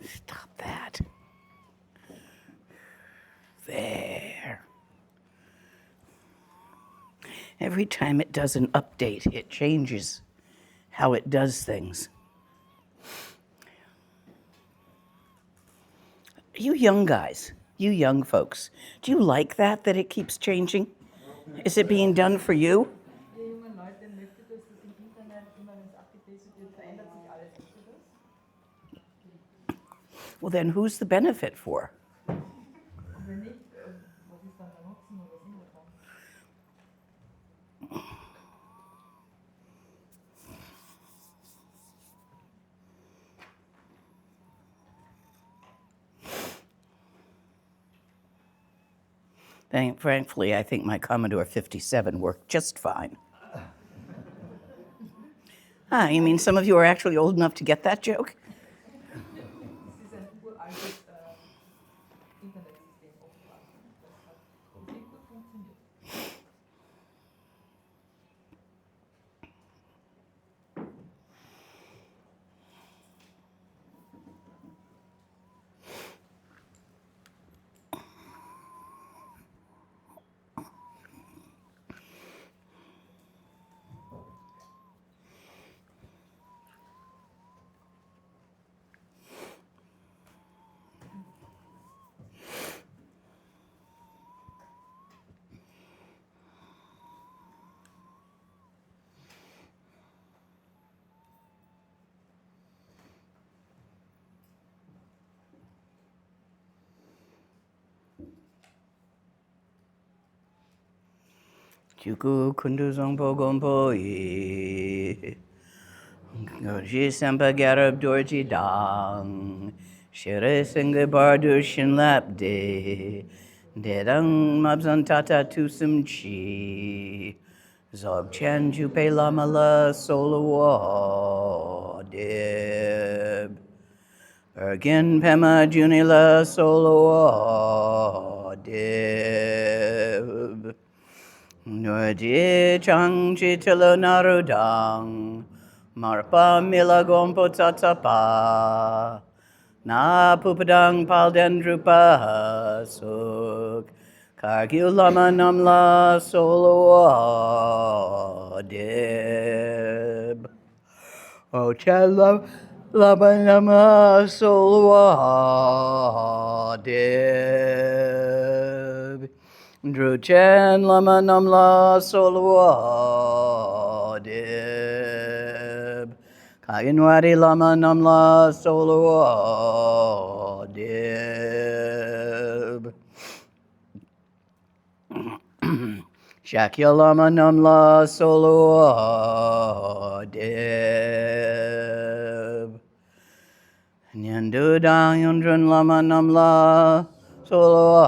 Stop that. There. Every time it does an update, it changes how it does things. You young guys, you young folks, do you like that it keeps changing? Is it being done for you? Well, then who's the benefit for? Frankly, I think my Commodore 57 worked just fine. You mean some of you are actually old enough to get that joke? Chuku kundu zongpo gompo yi. Goji sempa garab dorji dang. Shere singa bardu shin lap de. Dedang mabzan tata tusum chi. Zog chen jupe lama la solo wa deb. Ergin pema junila solo wa deb. Nurdi chang chitilo narudang, marpa mila gompo tatapa, na pupadang paldendrupa suk, kargil lama namla solo deb. O chala lama nama solo deb. Drew Chen Lama Namla Solwa Deb. Kaginwadi Lama Namla Solwa Deb. Shakya Lama Namla Solwa Deb. Nyandu Dang Yundran Lama Namla Solo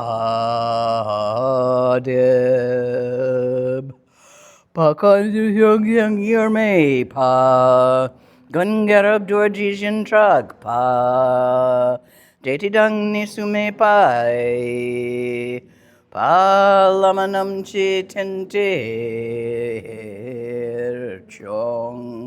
deb. Pa kanju hyung hyung yerme pa. Gungarab dorjijin trag pa. Jeti dung nisume pai. Pa lamanam chi tente chong.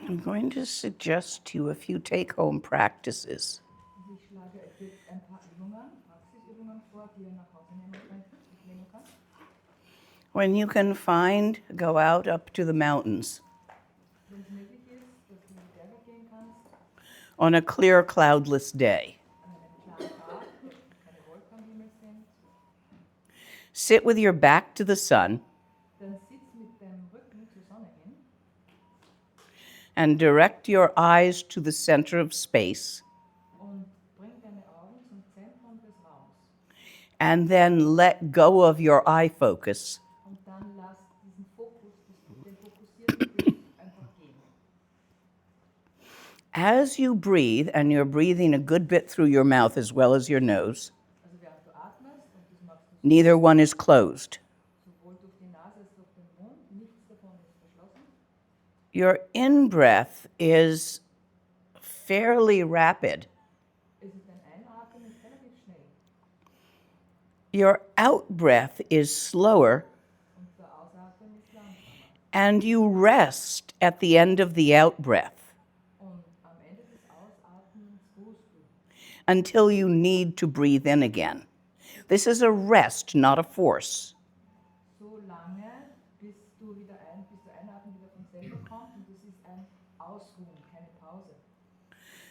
I'm going to suggest to you a few take-home practices. Ich schlage euch jetzt ein paar Übungen, Praxisübungen vor, die ihr nach Hause nehmen könnt. When you can find, go out up to the mountains Wenn es möglich ist, dass du in die Berge gehen kannst, on a clear, cloudless day. an einem klaren Tag, wo keine Wolken am Himmel sind, Sit with your back to the sun dann sitz mit dem Rücken zur Sonne hin and direct your eyes to the center of space, und bring deine Augen zum Zentrum des Raums. and then let go of your eye focus Und dann lass diesen Fokus, den fokussierten Blick einfach gehen. as you breathe, and you're breathing a good bit through your mouth as well as your nose. Also während du atmest, und das machst du Neither one is closed. sowohl durch die Nase als auch durch den Mund, nichts davon ist verschlossen. Your in-breath is fairly rapid. Es ist ein Einatmen, ist relativ schnell. Your out-breath is slower, Und der Ausatmen ist langsamer. and you rest at the end of the out-breath Und am Ende des Ausatmens ruhst du, until you need to breathe in again. This is a rest, not a force. so lange, bis der Einatmen wieder von selber kommt. Und das ist ein Ausruhen, keine Pause.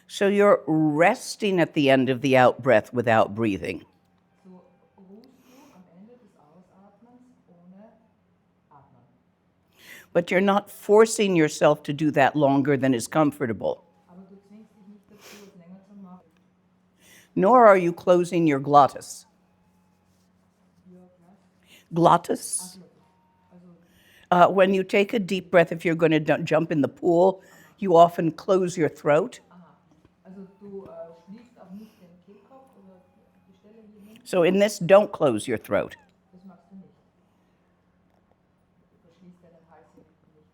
So you're resting at the end of the out-breath without breathing. So ruhst du am Ende des Ausatmens ohne Atmen. But you're not forcing yourself to do that longer than is comfortable. Aber du zwingst dich nicht dazu, es länger zu machen. Nor are you closing your glottis. Glottis. Also, When you take a deep breath, if you're going to jump in the pool, you often close your throat. also du schließt auch nicht den Kehlkopf oder die Stelle hier hinten. So in this, don't close your throat. Das machst du nicht. Du verschließt deinen Hals hier hinten nicht.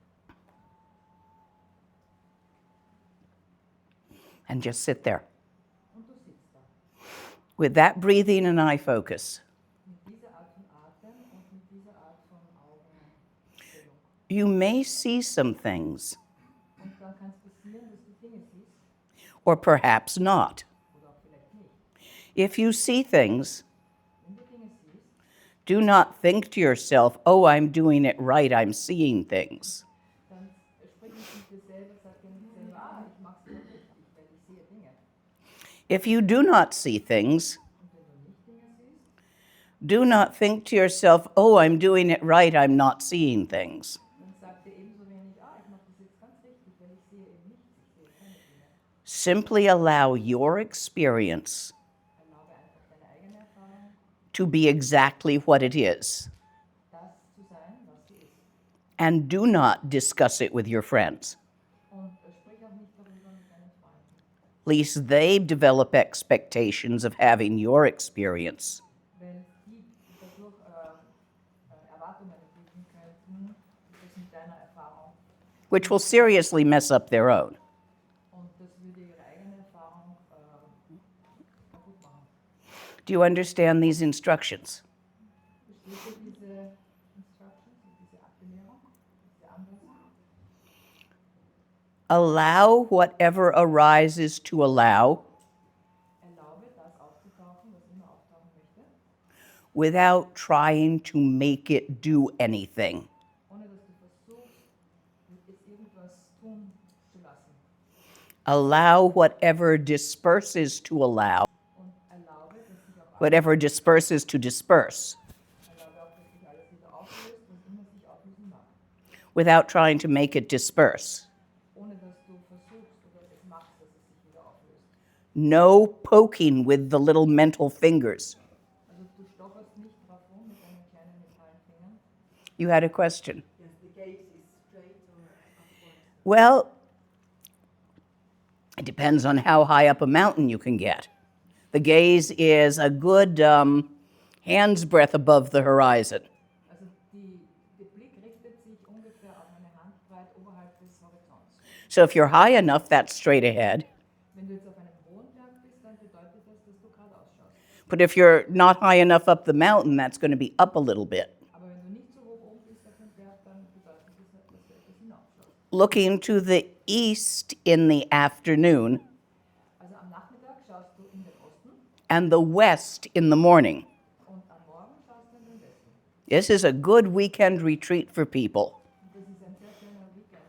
And just sit there. Und du sitzt da. With that breathing and eye focus, Mit dieser Art von Atem und mit dieser Art von Augenstellung. you may see some things, Und dann kann es passieren, dass du Dinge siehst or perhaps not. oder auch vielleicht nicht. If you see things, Wenn du Dinge siehst, do not think to yourself, oh, I'm doing it right, I'm seeing things. dann sprich nicht mit dir selber, sag dir nicht selber, ich mach's nur richtig, weil ich sehe Dinge. If you do not see things, Und wenn du nicht Dinge siehst, do not think to yourself, oh, I'm doing it right, I'm not seeing things. dann sag dir ebenso wenig, ich mache das jetzt ganz richtig, weil ich sehe eben nichts, ich sehe keine Dinge. Simply allow your experience Erlaube einfach deine eigene Erfahrung, to be exactly what it is, das zu sein, was sie ist. and do not discuss it with your friends, Und sprich auch nicht darüber mit deinen Freunden, lest they develop expectations of having your experience. weil die dadurch Erwartungen entwickeln könnten, das mit deiner Erfahrung. Which will seriously mess up their own. Und das würde ihre eigene Erfahrung kaputt machen. Do you understand these instructions? Versteht ihr diese Instructions, diese Abbelehrung, diese Anweisung? Allow whatever arises to allow Erlaube, das aufzutauchen, was immer auftauchen möchte, without trying to make it do anything. ohne dass du versuchst, jetzt irgendwas tun zu lassen. Allow whatever disperses to allow, Und erlaube, dass sich auch whatever disperses to disperse, erlaube auch, dass sich alles wieder auflöst, was immer sich auflösen mag. without trying to make it disperse. Ohne dass du versuchst oder es machst, dass es sich wieder auflöst. No poking with the little mental fingers. Also du stopperst nicht drauf rum mit deinen kleinen Metallfingern. You had a question. Yes, the gaze is straight or upwards. Well, it depends on how high up a mountain you can get. The gaze is a good hand's breadth above the horizon. Also der Blick richtet sich ungefähr auf eine Handbreit oberhalb des Horizonts. So if you're high enough, that's straight ahead. Wenn du jetzt auf einem hohen Berg bist, dann bedeutet das, dass du geradeaus schaust. But if you're not high enough up the mountain, that's going to be up a little bit. Aber wenn du nicht so hoch oben bist auf dem Berg, dann bedeutet das, dass du etwas hinaufschaust. Looking to the east in the afternoon Also am Nachmittag schaust du in den Osten and the west in the morning. und am Morgen schaust du in den Westen. This is a good weekend retreat for people Und das ist ein sehr schöner Weekend,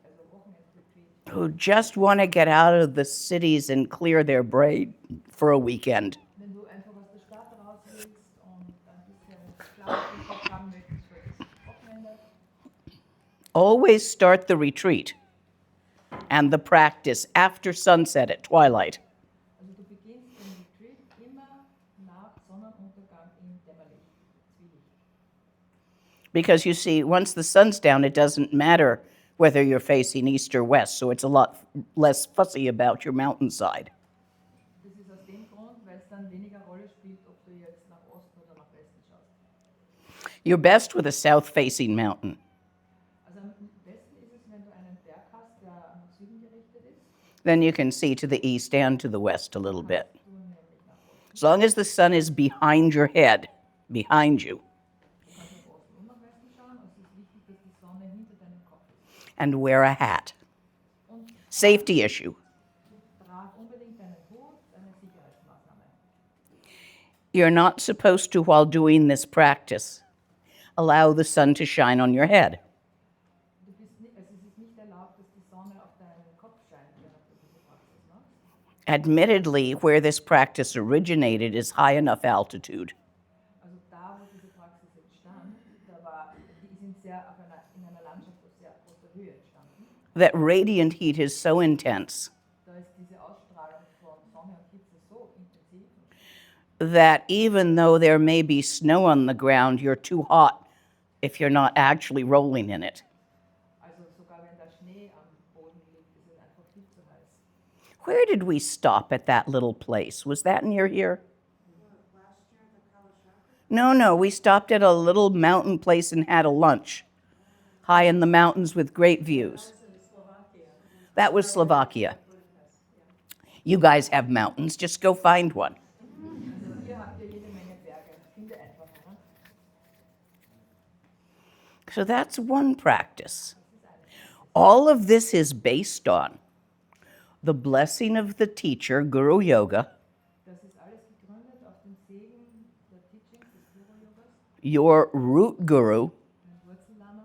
also Wochenendretreat. who just want to get out of the cities and clear their brain for a weekend. Wenn du einfach aus der Stadt raus willst und ein bisschen Schlafpuffer haben möchtest für das Wochenende, Always start the retreat and the practice after sunset at twilight. also du beginnst den Retreat immer nach Sonnenuntergang im Dämmerlicht, Zwielicht. Because you see, once the sun's down, it doesn't matter whether you're facing east or west, so it's a lot less fussy about your mountainside. Das ist aus dem Grund, weil es dann weniger Rolle spielt, ob du jetzt nach Osten oder nach Westen schaust. You're best with a south-facing mountain. Also am besten ist es, wenn du einen Berg hast, der nach Süden gerichtet ist, Then you can see to the east and to the west a little bit. du nämlich nach Osten. As long as the sun is behind your head, behind you, Du kannst nach Osten und nach Westen schauen, also es ist wichtig, dass die Sonne hinter deinem Kopf ist. and wear a hat. Und Safety issue. trag unbedingt deinen Hut, eine Sicherheitsmaßnahme. You're not supposed to, while doing this practice, allow the sun to shine on your head. Es ist nicht erlaubt, dass die Sonne auf deinen Kopf scheint, während du diese Praxis machst. Admittedly, where this practice originated is high enough altitude Also da, wo diese Praxis entstand, die sind in einer Landschaft auf sehr großer Höhe entstanden. that radiant heat is so intense Da ist diese Ausstrahlung von Sonne und Hitze so intensiv, that even though there may be snow on the ground, you're too hot if you're not actually rolling in it. also sogar wenn da Schnee am Boden liegt, ist es einfach viel zu heiß. Where did we stop at that little place? Was that near here? No, we stopped at a little mountain place and had a lunch. High in the mountains with great views. That was Slovakia. You guys have mountains, just go find one. Also hier habt ihr jede Menge Berge, finde einfach einen. So that's one practice. All of this is based on the blessing of the teacher, Guru Yoga, Das ist alles gegründet auf den Segen der Teachings des Guru-Yogas, your root guru, den Wurzellama,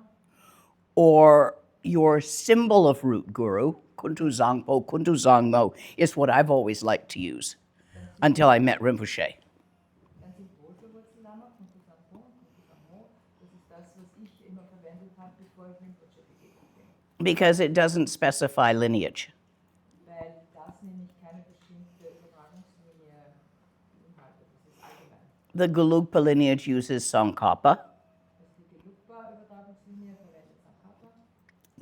or your symbol of root guru, Kuntu Zangpo, Kuntu Zangmo, is what I've always liked to use until I met Rinpoche. Ein Symbol für Wurzellama, Kuntu Zangpo, Kuntu Zangmo. Das ist das, was ich immer verwendet habe, bevor ich Rinpoche begegnet bin. Because it doesn't specify lineage. Weil das nämlich keine bestimmte Übertragungslinie beinhaltet. Das ist allgemein. The Gelübde lineage uses Tsongkhapa. Also die Gelübde-Übertragungslinie verwendet Tsongkhapa,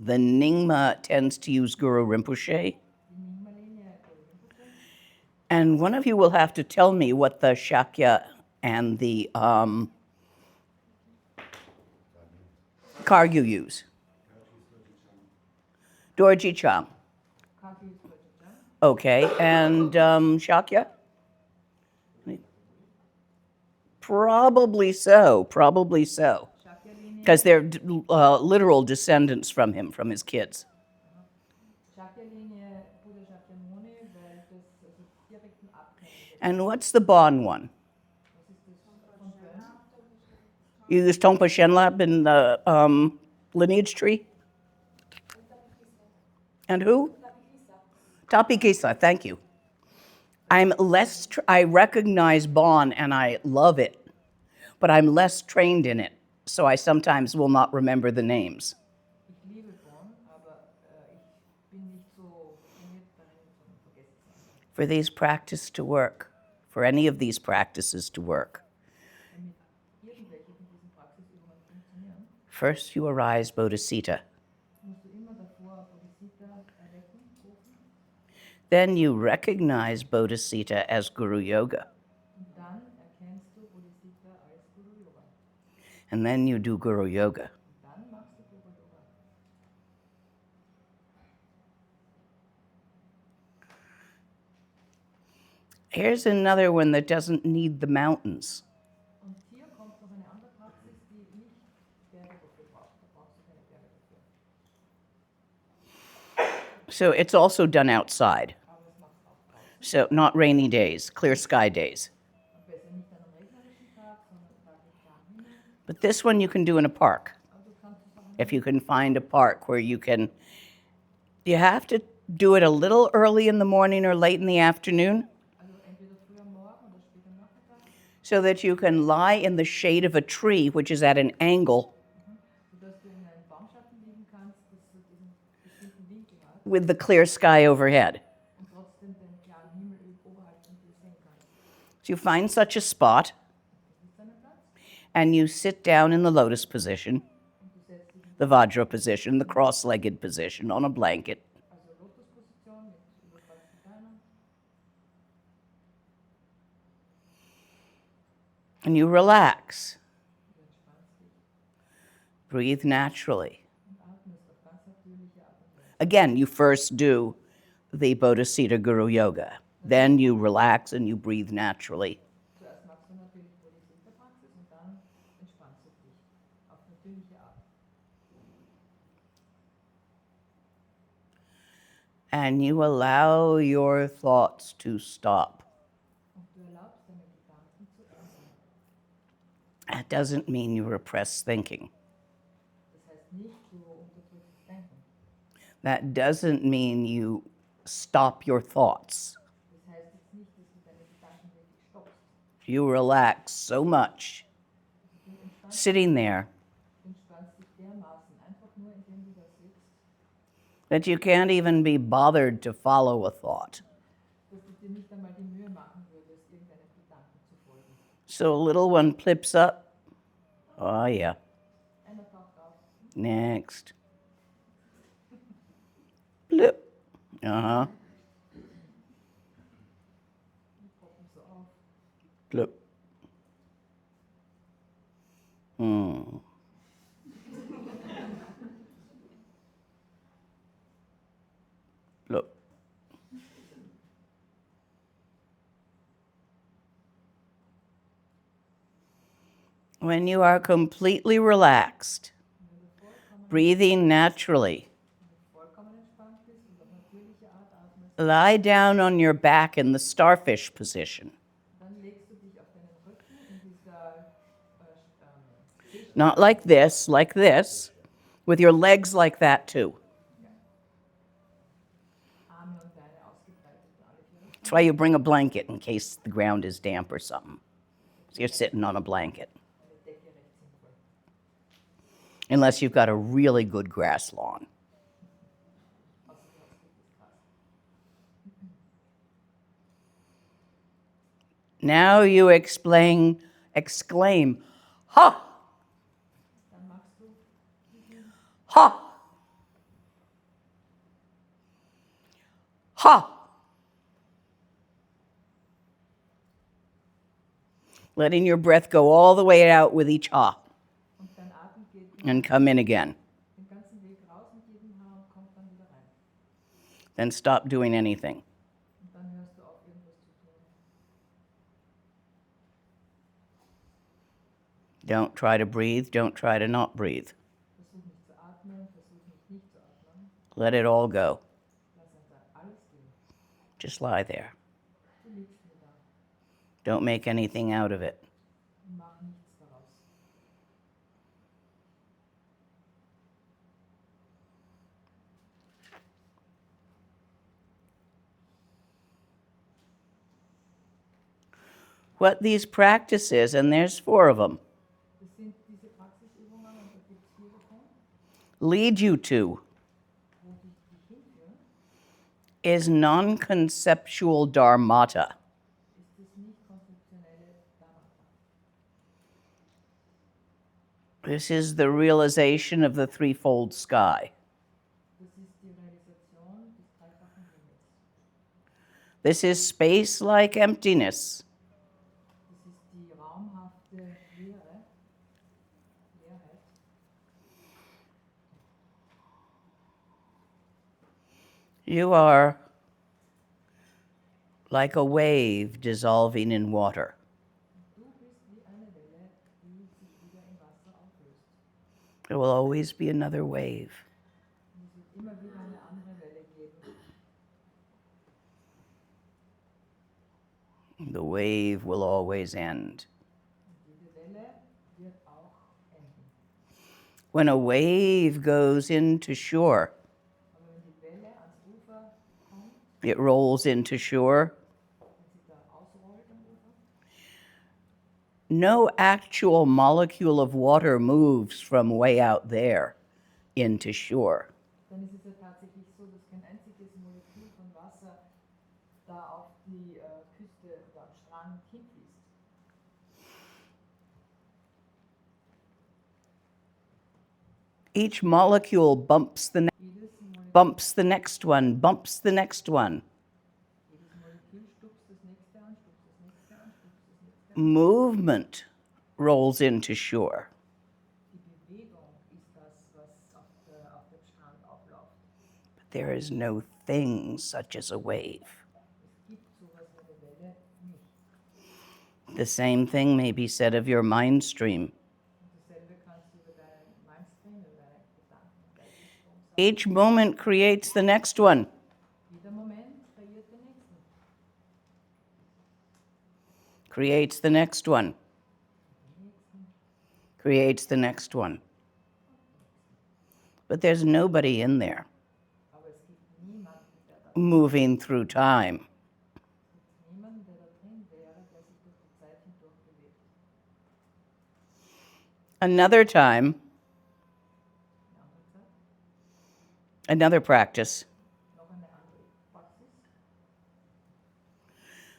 The Nyingma tends to use Guru Rinpoche. die Nyingma-Linie Guru Rinpoche. And one of you will have to tell me what the Shakya and the Kargyu use. Dorji Cham. Kaki ist Bodhicitta. Okay, and Shakya? Probably so, Shakya-Linie. because they're literal descendants from him, from his kids. Shakya-Linie Buddha Shakyamuni, weil das also direkten Abkömmlinge. And what's the Bon one? Was ist das von Bön? You use Tongpa Shenlap in the lineage tree? And who? Tapikisa, thank you. I recognize Bon and I love it, but I'm less trained in it, so I sometimes will not remember the names. Ich liebe Bon, aber ich bin nicht so trainiert darin, sondern vergesse es einfach. For these practices to work, for any of these practices to work, Damit irgendwelche von diesen Praxisübungen funktionieren, first you arise Bodhicitta. musst du immer davor Bodhicitta erwecken, rufen, Then you recognize Bodhicitta as Guru Yoga. und dann erkennst du Bodhicitta als Guru-Yoga. And then you do Guru Yoga. Und dann machst du Guru-Yoga. Here's another one that doesn't need the mountains. Und hier kommt noch eine andere Praxis, die nicht Berge dafür braucht. Da brauchst du keine Berge So it's also done outside. aber es macht auch draußen. So not rainy days, clear sky days. Und besser nicht an einem regnerischen Tag, sondern Tag mit klarem Himmel. But this one you can do in a park. Aber du kannst es auch an If you can find a park where you can, you have to do it a little early in the morning or late in the afternoon also entweder früh am Morgen oder spät am Nachmittag, so that you can lie in the shade of a tree, which is at an angle sodass du in einem Baumschatten liegen kannst, das so diesen bestimmten Winkel hat with the clear sky overhead. und trotzdem den klaren Himmel oberhalb von dir sehen kannst. So you find such a spot Das ist dein Platz and you sit down in the lotus position, und du setzt dich in the vajra position, the cross-legged position on a blanket. also Lotusposition mit überkreuzten Beinen And you relax. du entspannst dich Breathe naturally. und atmest auf ganz natürliche Art und Weise. Again, you first do the Bodhicitta Guru Yoga. Then you relax and you breathe naturally. Zuerst machst du natürlich Bodhicitta-Praxis und dann entspannst du dich auf natürliche Art. And you allow your thoughts to stop. Und du erlaubst deinen Gedanken zu enden. That doesn't mean you repress thinking. Das heißt nicht, du unterdrückst Denken. That doesn't mean you stop your thoughts. Das heißt jetzt nicht, dass du deine Gedanken wirklich stoppst. You relax so much Du entspannst, sitting there entspannst dich dermaßen, einfach nur indem du da sitzt, that you can't even be bothered to follow a thought. dass du dir nicht einmal die Mühe machen würdest, irgendeinem Gedanken zu folgen. So a little one plips up. Oh, yeah. Einer taucht auf, Next. Blip. Uh-huh. die poppen so auf. Blip. Hmm. Blip. When you are completely relaxed, breathing naturally, Vollkommen entspannt bist und auf natürliche Art atmest, lie down on your back in the starfish position. dann legst du dich auf deinen Rücken in dieser Seeschale. Not like this, with your legs like that too. Arme und Beine ausgebreitet in alle vier Richtungen. That's why you bring a blanket in case the ground is damp or something. So you're sitting on a blanket. Eine Decke recht sinnvoll. Unless you've got a really good grass lawn. Außer du hast gutes Gras. Now you exclaim, ha, Dann machst du ha, ha. Letting your breath go all the way out with each ha und dein Atem geht and come in again. den ganzen Weg raus mit jedem Haar und kommt dann wieder rein. Then stop doing anything. Und dann hörst du auf, irgendwas zu tun. Don't try to breathe. Don't try to not breathe. Versuch nicht zu atmen, versuch nicht zu atmen. Let it all go. Lass einfach alles gehen. Just lie there. Du liegst nur da. Don't make anything out of it. Mach nichts daraus. What these practices, and there's 4 of them, Das sind diese Praxisübungen, und da gibt es 4 davon, lead you to wo dich hinführen. is non-conceptual dharmata. Ist es nicht konzeptionelle Dharmata. This is the realization of the threefold sky. Das ist die Realisation des dreifachen Himmels. This is space-like emptiness. Das ist die raumhafte Leere, Leerheit. You are like a wave dissolving in water. Du bist wie eine Welle, die sich wieder im Wasser auflöst. There will always be another wave. Und es wird immer wieder eine andere Welle geben. The wave will always end. Jede Welle wird auch enden. When a wave goes into shore, Aber wenn die Welle ans Ufer kommt, it rolls into shore, wenn sie da ausrollt am Ufer, no actual molecule of water moves from way out there into shore. dann ist es ja tatsächlich so, dass kein einziges Molekül von Wasser da auf die Küste oder am Strand hinfließt. Each molecule bumps the Jedes Molekül, bumps the next one, bumps the next one. jedes Molekül stupst das nächste an, stupst das nächste an, stupst das nächste an. Movement rolls into shore. Die Bewegung ist das, was auf dem Strand aufläuft. But there is no thing such as a wave. Es gibt sowas wie eine Welle nicht. The same thing may be said of your mind stream. Und dasselbe kannst du über deinen Mindstream, über deine Gedanken und Geistesstrom sagen. Each moment creates the next one. Jeder Moment kreiert den nächsten. Creates the next one. Creates the next one. But there's nobody in there Aber es gibt niemanden, der da moving through time. niemand, der da drin wäre, der sich durch die Zeit hindurch bewegt. Another time, Eine andere Zeit, another practice, noch eine andere Praxis,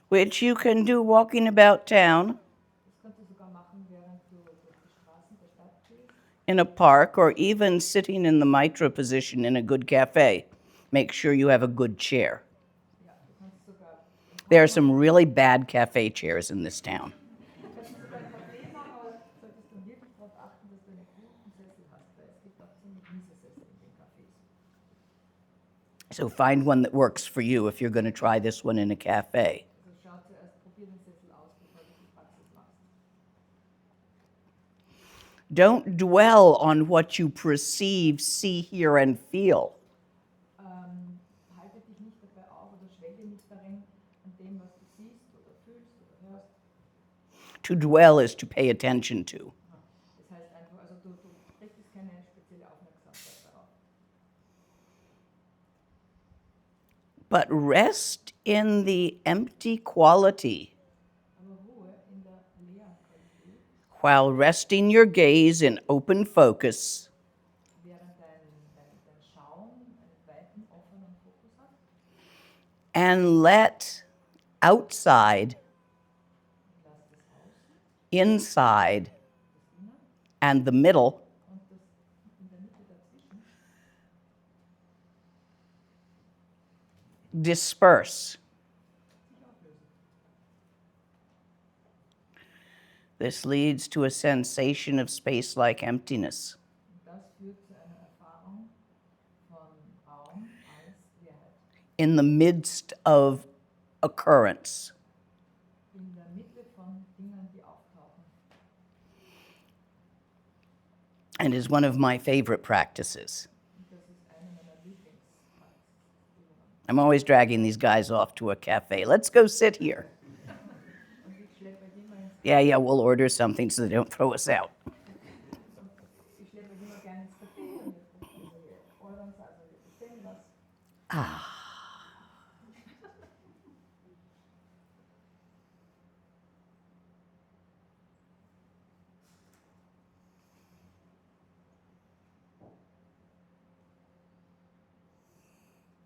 which you can do walking about town, das kannst du sogar machen, während du durch die Straßen der Stadt gehst, in a park, or even sitting in the mitra position in a good cafe. Make sure you have a good chair. ja, du kannst sogar There are some really bad cafe chairs in this town. kannst du sogar einen Kaffee machen, aber solltest du wirklich darauf achten, dass du einen guten Sessel hast, weil es gibt auch ziemlich miese Sessel in den Cafés. So find one that works for you if you're going to try this one in a cafe. Also schau zuerst, probier den Sessel aus, bevor du die Praxis machst. Don't dwell on what you perceive, see, hear, and feel. Halte dich nicht dabei auf oder schwelge nicht darin an dem, was du siehst oder fühlst oder hörst. To dwell is to pay attention to. Das heißt einfach, also du richtest keine spezielle Aufmerksamkeit darauf. But rest in the empty quality Aber Ruhe in der leeren Qualität, while resting your gaze in open focus während dein Schauen einen weiten, offenen Fokus hat. and let outside, Lass das Außen, inside, das Innen and the middle und das in der Mitte dazwischen disperse. sich auflösen. This leads to a sensation of space-like emptiness. Und das führt zu einer Erfahrung von Raum als Leerheit. In the midst of occurrence. In der Mitte von Dingen, die auftauchen. And is one of my favorite practices. Und das ist eine meiner Lieblingsübungen. I'm always dragging these guys off to a cafe. Let's go sit here. Und ich schleppe euch immer ins Yeah, we'll order something so they don't throw us out. Ich schleppe euch immer gerne ins Café und wir ordern, also wir bestellen was.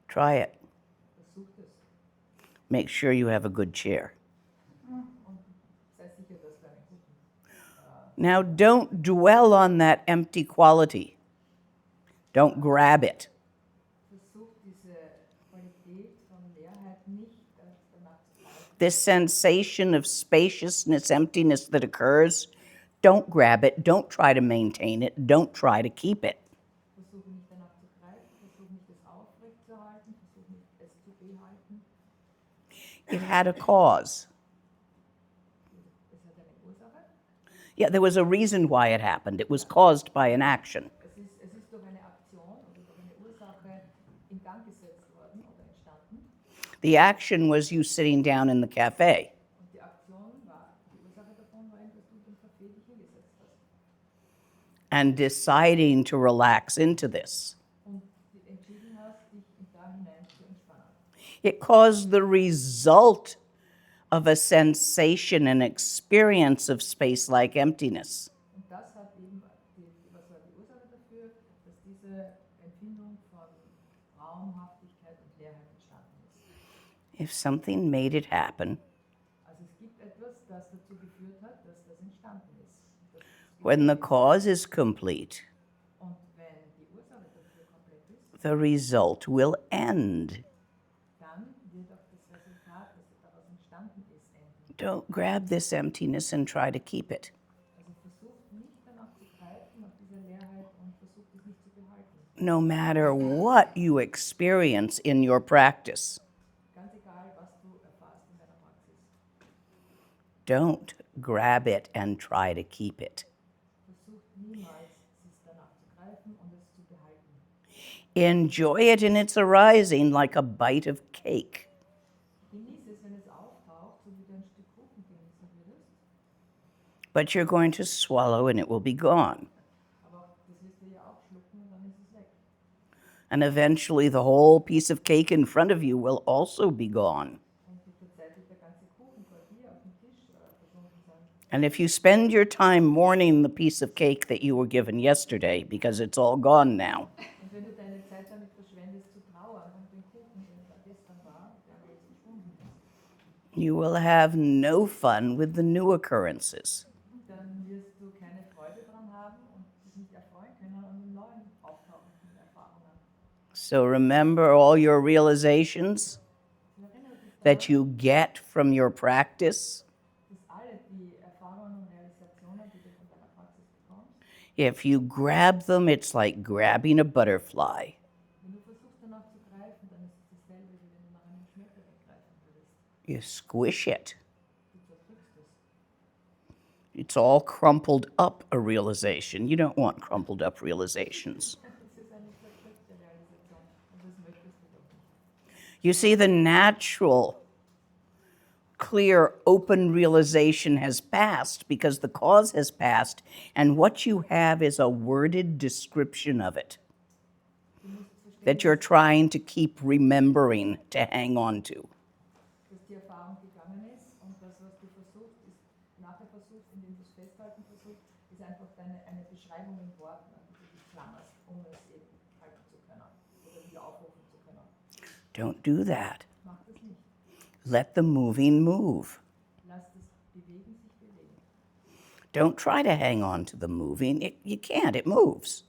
Try it. Versucht es. Make sure you have a good chair. Und sei sicher, dass du einen guten. Now, don't dwell on that empty quality. Don't grab it. Versuch diese Qualität von Leerheit nicht danach zu greifen. This sensation of spaciousness, emptiness that occurs, don't grab it. Don't try to maintain it. Don't try to keep it. Versuch nicht danach zu greifen, versuch nicht es aufrechtzuerhalten, versuch nicht es zu behalten. It had a cause. Es hat eine Ursache. Yeah, there was a reason why it happened. It was caused by an action. Es ist durch eine Aktion oder durch eine Ursache in Gang gesetzt worden oder entstanden. The action was you sitting down in the cafe. Und die and deciding to relax into this. und entschieden hast, dich da hinein zu entspannen. It caused the result of a sensation and experience of space-like emptiness. Und das hat eben was war die Ursache dafür, dass diese Empfindung von Raumhaftigkeit und Leerheit entstanden ist. If something made it happen, Also es gibt etwas, das dazu geführt hat, dass das entstanden ist. when the cause is complete, Und wenn die Ursache dafür komplett ist, the result will end. dann wird auch das Resultat, das daraus entstanden ist, enden. Don't grab this emptiness and try to keep it. Also versucht nicht danach zu greifen, nach dieser Leerheit und versucht es nicht zu behalten. No matter what you experience in your practice, Ganz egal, was du erfährst in deiner Praxis. don't grab it and try to keep it. Versucht niemals, es danach zu greifen und es zu behalten. Enjoy it in its arising like a bite of cake. Genieße es, wenn es auftaucht, so wie du ein Stück Kuchen genießen würdest. But you're going to swallow and it will be gone. Aber auch das wirst du ja auch schlucken und dann ist es weg. And eventually the whole piece of cake in front of you will also be gone. Und mit der Zeit wird der ganze Kuchen vor dir auf dem Tisch verschwunden sein. And if you spend your time mourning the piece of cake that you were given yesterday because it's all gone now, Und wenn du deine Zeit damit verschwendest, zu trauern um den Kuchen, der da gestern war, der aber jetzt verschwunden ist, you will have no fun with the new occurrences. dann wirst du keine Freude daran haben und dich nicht erfreuen können an den neuen auftauchenden Erfahrungen. So remember all your realizations Und erinnere dich daran, that you get from your practice. dass alle die Erfahrungen und Realisationen, die du von deiner Praxis bekommst, If you grab them, it's like grabbing a butterfly. wenn du versuchst danach zu greifen, dann ist es dasselbe, wie wenn du nach einem Schmetterling greifen würdest. You squish it. Du zerdrückst es. It's all crumpled up a realization. You don't want crumpled up realizations. Es ist eine zerdrückte Realisation und das möchtest du doch nicht. You see, the natural, clear, open realization has passed because the cause has passed, and what you have is a worded description of it Du musst verstehen, that you're trying to keep remembering to hang on to. dass die Erfahrung gegangen ist und das, was du versuchst, nachher versuchst, indem du es festhalten versuchst, ist einfach eine Beschreibung in Worten, an die du dich klammerst, um es eben halten zu können oder wieder aufrufen zu können. Don't do that. Mach das nicht. Let the moving move. Lass das Bewegen sich bewegen. Don't try to hang on to the moving. You can't, it moves.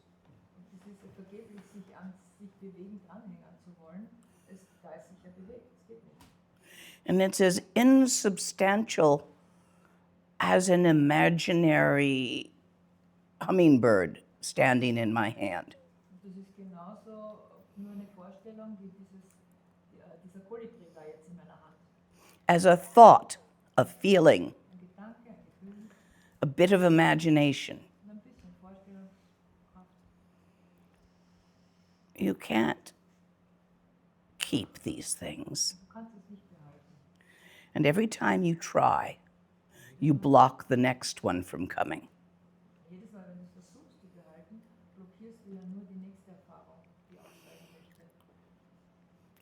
Und es ist vergeblich, sich an sich bewegen dranhängen zu wollen, da es sich ja bewegt. Es geht nicht. And it's as insubstantial as an imaginary hummingbird standing in my hand. Und das ist genauso nur eine Vorstellung wie dieser Kolibri da jetzt in meiner Hand. As a thought, a feeling, Ein Gedanke, ein Gefühl a bit of imagination. und ein bisschen Vorstellungskraft. You can't keep these things. Du kannst es nicht behalten. And every time you try, you block the next one from coming. Jedes Mal, wenn du es versuchst zu behalten, blockierst du ja nur die nächste Erfahrung, die aufsteigen möchte.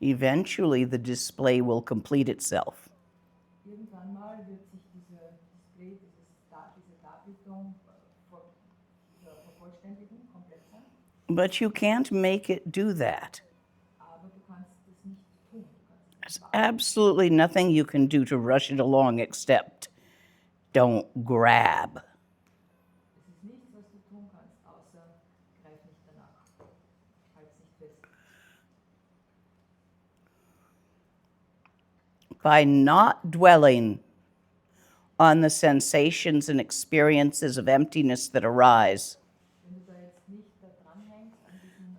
Eventually, the display will complete itself. Irgendwann mal wird sich diese Display, diese Darbietung vervollständigen, komplett sein. But you can't make it do that. Aber du kannst es nicht tun. Du kannst es There's nicht machen. absolutely nothing you can do to rush it along except don't grab. Es ist nichts, was du tun kannst, außer greif nicht danach. Halt es nicht fest. By not dwelling on the sensations and experiences of emptiness that arise, Wenn du da jetzt nicht da dranhängst an diesen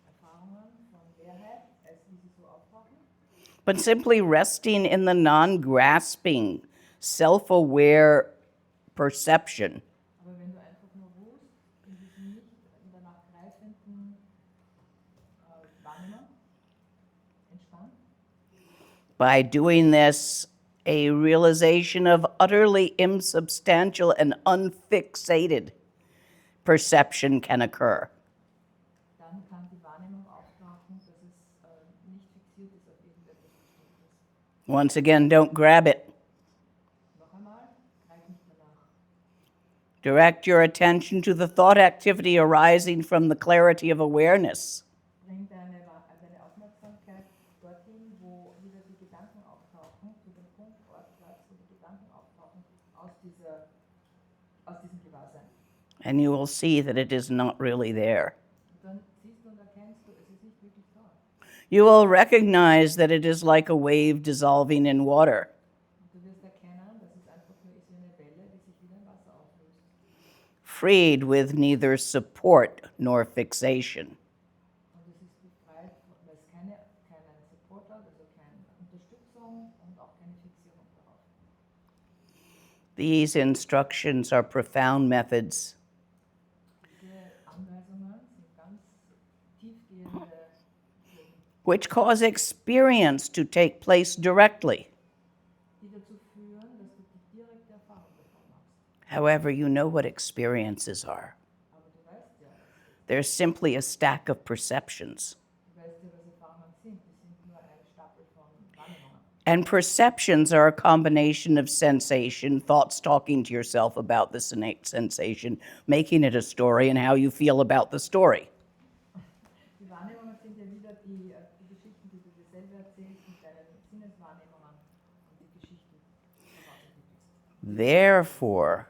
Erfahrungen von Leerheit, als wie sie so auftauchen, but simply resting in the non-grasping, self-aware perception aber wenn du einfach nur ruhst, in diesem nicht danach greifenden Wahrnehmung, entspannt, by doing this, a realization of utterly insubstantial and unfixated perception can occur. dann kann die Wahrnehmung auftauchen, dass es nicht fixiert ist auf irgendetwas Bestimmtes. Once again, don't grab it. Noch einmal, greif nicht mehr nach. Direct your attention to the thought activity arising from the clarity of awareness. Bring deine Aufmerksamkeit dorthin, wo wieder die Gedanken auftauchen, zu dem Punkt, Ort, Platz, wo die Gedanken auftauchen, aus diesem Gewahrsein. And you will see that it is not really there. Und dann siehst du und erkennst du, es ist nicht wirklich da. You will recognize that it is like a wave dissolving in water. Und du wirst erkennen, dass es einfach nur ist wie eine Welle, die sich wieder im Wasser auflöst. Freed with neither support nor fixation. Und es ist befreit, weil es keinen Support hat, also keine Unterstützung und auch keine Fixierung darauf. These instructions are profound methods Diese Anweisungen sind ganz tiefgehende Wege, which cause experience to take place directly. die dazu führen, dass du die direkte Erfahrung davon machst. However, you know what experiences are. Aber du weißt ja, They're simply a stack of perceptions. du weißt ja, was Erfahrungen sind. Die sind nur ein Stapel von Wahrnehmungen. And perceptions are a combination of sensation, thoughts talking to yourself about the sensation, making it a story, and how you feel about the story. Die Wahrnehmungen sind ja wieder die Geschichten, die du dir selber erzählst, mit deinen Sinneswahrnehmungen und die Geschichten, daraus entwickelst. Therefore,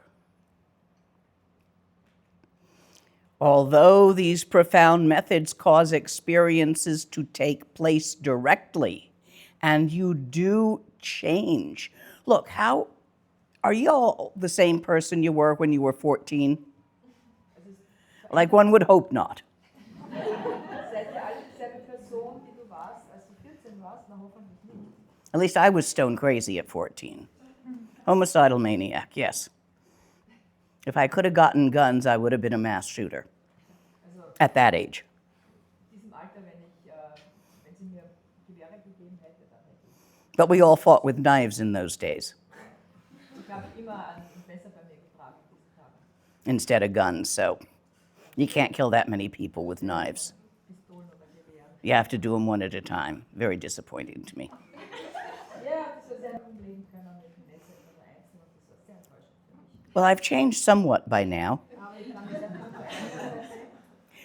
although these profound methods cause experiences to take place directly, and you do change. Look, how are you all the same person you were when you were 14? Like one would hope not. Seid ihr alle dieselbe Person, die du warst, als du 14 warst? Na, hoffentlich nicht. At least I was stone crazy at 14. Homicidal maniac, yes. If I could have gotten guns, I would have been a mass shooter Also at that age. in diesem Alter, wenn sie mir Gewehre gegeben hätte, dann hätte ich. But we all fought with knives in those days Ich habe immer ein Messer bei mir getragen in diesen Tagen. instead of guns, so you can't kill that many people with knives. Pistolen oder Gewehren. You have to do them one at a time. Very disappointing to me. Ja, das soll sehr umlegen können mit dem Messer oder einzeln und das war sehr enttäuschend für mich. Well, I've changed somewhat by now, Aber ich kann mich sehr gut verändern.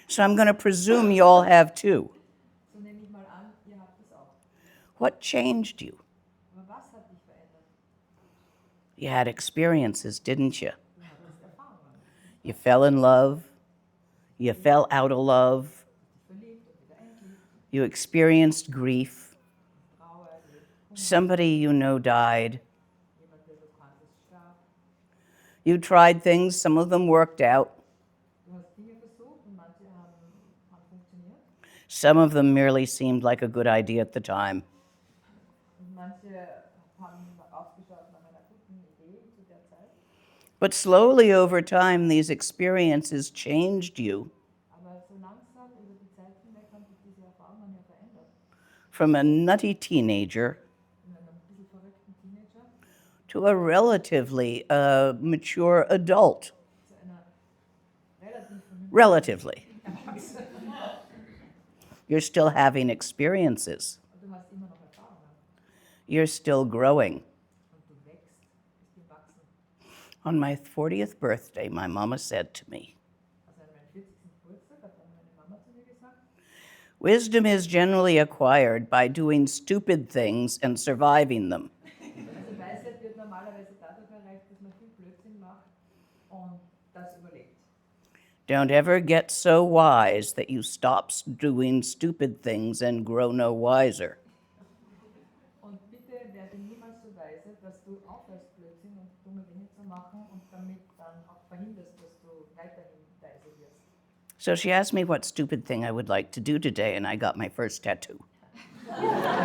so I'm going to presume you all have too. So nehme ich mal an, ihr habt es auch. What changed you? Aber was hat dich verändert? You had experiences, didn't you? Du hattest Erfahrungen. You fell in love. You fell out of love. Verliebt und wieder entliebt. You experienced grief. Trauer, Somebody you know died. jemand, der du kanntest, starb. You tried things, some of them worked out. Du hast Dinge versucht und manche haben funktioniert. Some of them merely seemed like a good idea at the time. Und manche haben ausgeschaut nach einer guten Idee zu der Zeit. But slowly over time, these experiences changed you Aber so langsam über die Zeit hinweg haben sich diese Erfahrungen ja verändert. from a nutty teenager Von einem bisschen verrückten Teenager to a relatively mature adult. zu einer relativ vernünftigen Relatively. Erwachsenen. You're still having experiences. Und du hast immer noch Erfahrungen. You're still growing. Und du wächst, bist gewachsen. On my 40th birthday, my mama said to me, Also an meinem 40. Geburtstag hat dann meine Mama zu mir gesagt, wisdom is generally acquired by doing stupid things and surviving them. also Weisheit wird normalerweise dadurch erreicht, dass man viel Blödsinn macht und das überlebt. Don't ever get so wise that you stop doing stupid things and grow no wiser. Und bitte werde niemals so weise, dass du aufhörst, Blödsinn und dumme Dinge zu machen und damit dann auch verhinderst, dass du weiterhin weise wirst. So she asked me what stupid thing I would like to do today, and I got my first tattoo.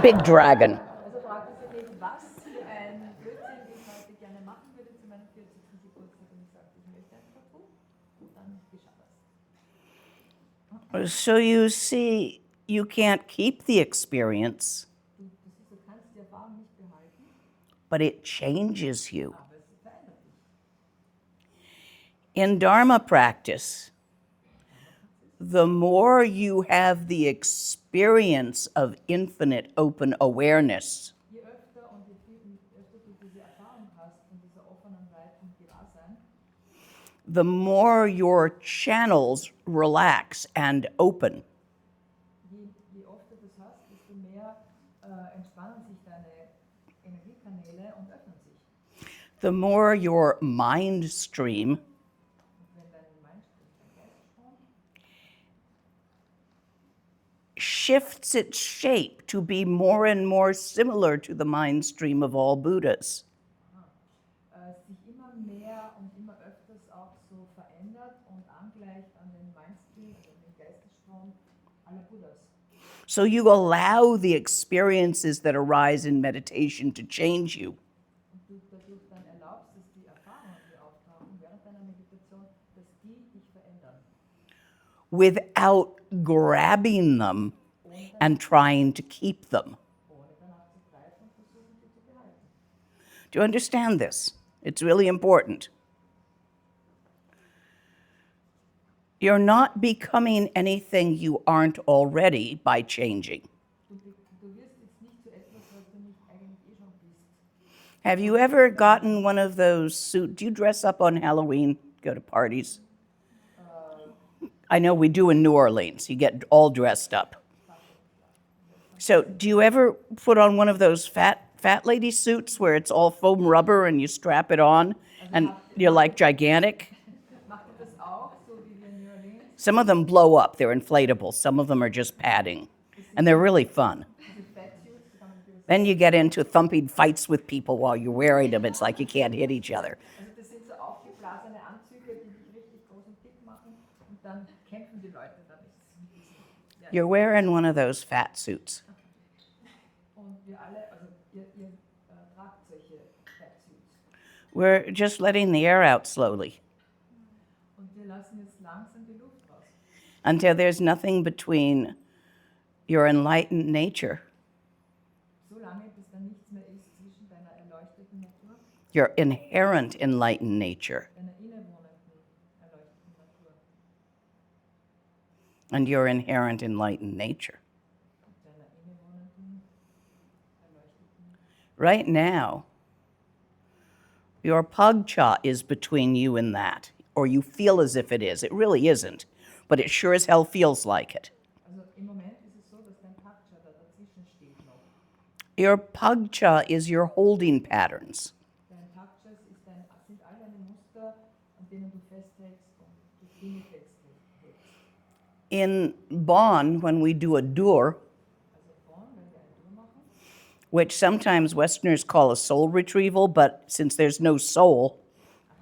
Big dragon. Also fragte sie mich, was für ein Blödsinn ich heute gerne machen würde zu meinem 40. Geburtstag und ich sagte, ich möchte ein Tattoo. Und dann geschah das. So you see, you can't keep the experience, Du siehst, du kannst die Erfahrung nicht behalten, but it changes you. aber es verändert dich. In Dharma practice, the more you have the experience of infinite open awareness, je öfter und öfter du diese Erfahrung hast von dieser offenen, weiten Gewahrsein, the more your channels relax and open. je öfter du das hast, desto mehr entspannen sich deine Energiekanäle und öffnen sich. The more your mind stream Und wenn dein Geiststrom shifts its shape to be more and more similar to the mind stream of all Buddhas, sich immer mehr und immer öfters auch so verändert und angleicht an den Mindstream, also den Geistesstrom aller Buddhas. so you allow the experiences that arise in meditation to change you. Und du dadurch dann erlaubst, dass die Erfahrungen, die auftauchen während deiner Meditation, dass die dich verändern. Without grabbing them and trying to keep them. Ohne danach zu greifen und versuchen, sie zu behalten. Do you understand this? It's really important. You're not becoming anything you aren't already by changing. Du wirst jetzt nicht zu etwas, was du nicht eigentlich eh schon bist. Have you ever gotten one of those suits? Do you dress up on Halloween, go to parties? I know we do in New Orleans. You get all dressed up. So do you ever put on one of those fat lady suits where it's all foam rubber and you strap it on and you're like gigantic? Macht ihr das auch, so wie wir in New Orleans? Some of them blow up. They're inflatable. Some of them are just padding. And they're really fun. Diese Fatsuits, die kann man natürlich Then you get into thumping fights with people while you're wearing them. It's like you can't hit each other. Also das sind so aufgeblasene Anzüge, die dich richtig groß und dick machen und dann kämpfen die Leute damit. Ja. You're wearing one of those fat suits. Und wir alle, also ihr tragt solche Fatsuits. We're just letting the air out slowly Und wir lassen jetzt langsam die Luft raus. until there's nothing between your enlightened nature, So lange, bis da nichts mehr ist zwischen deiner erleuchteten Natur, your inherent enlightened nature, deiner innewohnenden erleuchteten Natur and your inherent enlightened nature. und deiner innewohnenden erleuchteten. Right now, your pagcha is between you and that, or you feel as if it is. It really isn't, but it sure as hell feels like it. Also im Moment ist es so, dass dein Paksha da dazwischen steht noch. Your pagcha is your holding patterns. Dein Pakshas sind all deine Muster, an denen du festhältst und durch Dinge festhältst. In Bonn, when we do a dur, Also vorn, wenn wir eine Tour machen, which sometimes Westerners call a soul retrieval, but since there's no soul,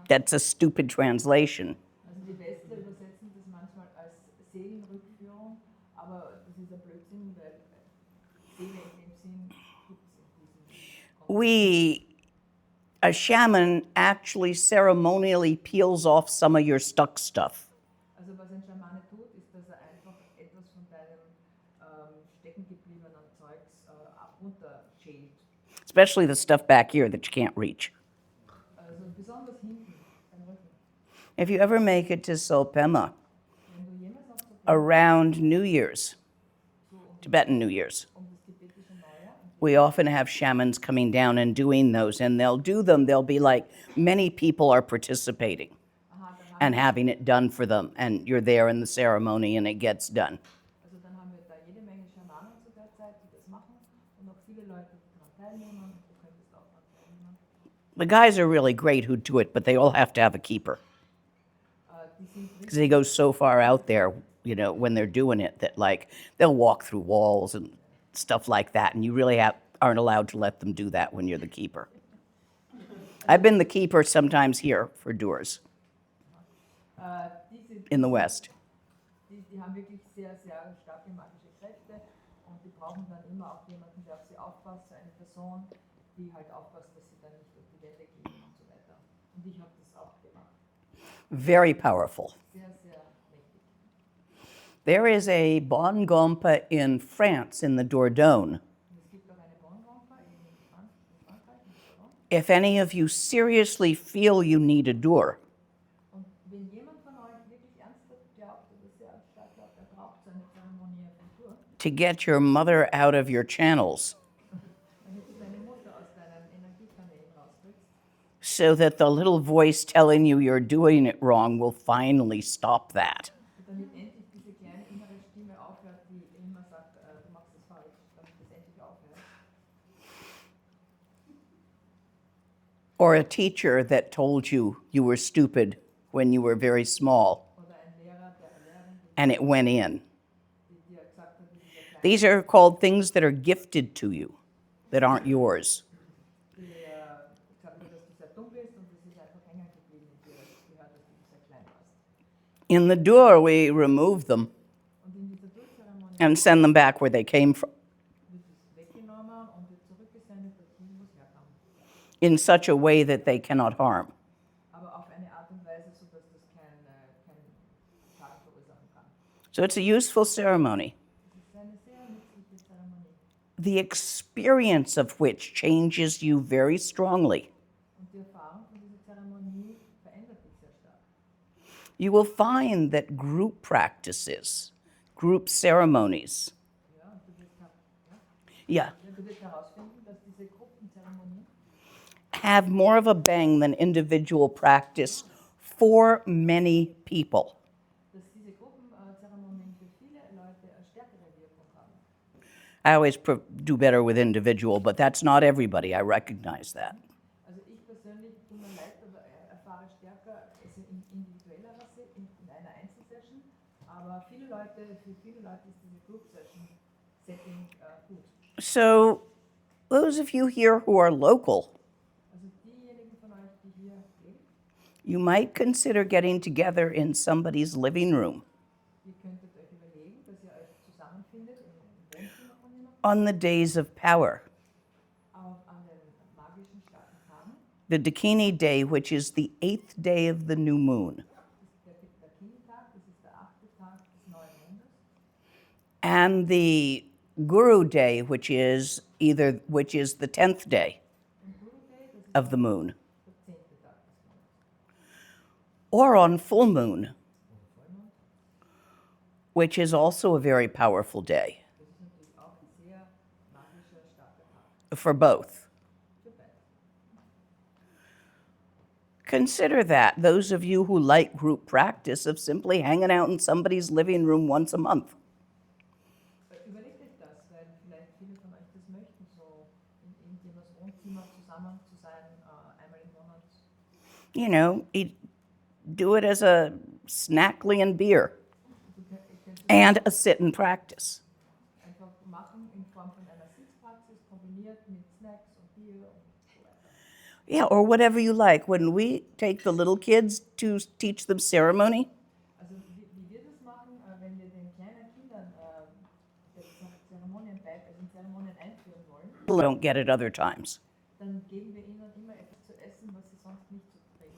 that's a stupid translation. also die Westler übersetzen das manchmal als Seelenrückführung, aber das ist ein Blödsinn, weil Seele in dem Sinn gibt es in diesem Kontext. A shaman actually ceremonially peels off some of your stuck stuff. Also was ein Schamane tut, ist, dass er einfach etwas von deinem stecken gebliebenen Zeugs runterschält. Especially the stuff back here that you can't reach. Also besonders hinten, beim Rücken. If you ever make it to Solpema Wenn du jemals noch so around New Year's, Tibetan New Year's, das tibetische Neujahr we often have shamans coming down and doing those, and they'll do them. They'll be like, many people are participating and having it done for them, and you're there in the ceremony and it gets done. Also dann haben wir da jede Menge Schamanen zu der Zeit, die das machen und auch viele Leute, die daran teilnehmen und du könntest auch daran teilnehmen. The guys are really great who do it, but they all have to have a keeper Die sind because they go so far out there, you know, when they're doing it that like they'll walk through walls and stuff like that, and you really aren't allowed to let them do that when you're the keeper. I've been the keeper sometimes here for doors diese, in the West. die haben wirklich sehr, sehr starke magische Kräfte und die brauchen dann immer auch jemanden, der auf sie aufpasst, so eine Person, die halt aufpasst, dass sie dann nicht durch die Wände gehen und so weiter. Und ich habe das auch gemacht. Very powerful. Sehr, sehr mächtig. There is a Bon Gompa in France, in the Dordogne. Und es gibt auch eine Bonbonfa in Frankreich, in Lyon. If any of you seriously feel you need a door, Und wenn jemand von euch wirklich ernsthaft glaubt oder sehr sehr stark glaubt, braucht so eine Zeremonie durch, to get your mother out of your channels damit du deine Mutter aus deinen Energiekanälen rauskriegst, so that the little voice telling you you're doing it wrong will finally stop that. damit endlich diese kleine innere Stimme aufhört, die immer sagt, du machst es falsch, damit das endlich aufhört. Or a teacher that told you you were stupid when you were very small Oder ein Lehrer, der Lehrerin, and it went in. die dir gesagt hat, dieser kleine, These are called things that are gifted to you that aren't yours. die gesagt hat, dass du sehr dumm bist und das ist einfach hängen geblieben in dir, das gehört, dass du sehr klein warst. In the door, we remove them Und in dieser Durchzeremonie and send them back where they came from wird es weggenommen und wird zurückgesendet dorthin, wo es herkam. in such a way that they cannot harm. Aber auf eine Art und Weise, sodass das kein Schaden verursachen kann. So it's a useful ceremony, Es ist eine sehr nützliche Zeremonie. the experience of which changes you very strongly. Und die Erfahrung von dieser Zeremonie verändert dich sehr stark. You will find that group practices, group ceremonies, Ja, und du wirst, yeah, du wirst herausfinden, dass diese Gruppenzeremonien have more of a bang than individual practice for many people. dass diese Gruppenzeremonien für viele Leute eine stärkere Wirkung haben. I always do better with individual, but that's not everybody. I recognize that. Also ich persönlich tue mir leid, aber erfahre stärker also in individueller in einer Einzelsession, aber für viele Leute ist diese Group Session Setting gut. So, those of you here who are local, Also diejenigen von euch, die hier leben, you might consider getting together in somebody's living room ihr könntet euch überlegen, dass ihr euch zusammenfindet im Wohnzimmer von jemandem, on the days of power. an den magischen starken Tagen. The Dakini Day, which is the 8th day of the new moon, Das ist der Kindtag, das ist der 8. Tag des neuen Mondes. and the Guru Day, which is the 10th day Und Guru Day, das ist of the moon, der 10. Tag des Mondes. or on full moon, which is also a very powerful day Das ist natürlich auch ein sehr magischer, starker Tag for both. für beide. Consider that, those of you who like group practice, of simply hanging out in somebody's living room once a month. Überlegt euch das, weil vielleicht viele von euch das möchten, so in irgendjemands Wohnzimmer zusammen zu sein, einmal im Monat. You know, do it as a snackly and beer Ihr könnt es and a sit and practice. einfach machen in Form von einer Sitzpraxis, kombiniert mit Snacks und Bier und so weiter. Yeah, or whatever you like. When we take the little kids to teach them ceremony, Also wie wir das machen, wenn wir den kleinen Kindern Zeremonien einführen wollen, don't get it other times. dann geben wir ihnen immer etwas zu essen, was sie sonst nicht zu kriegen.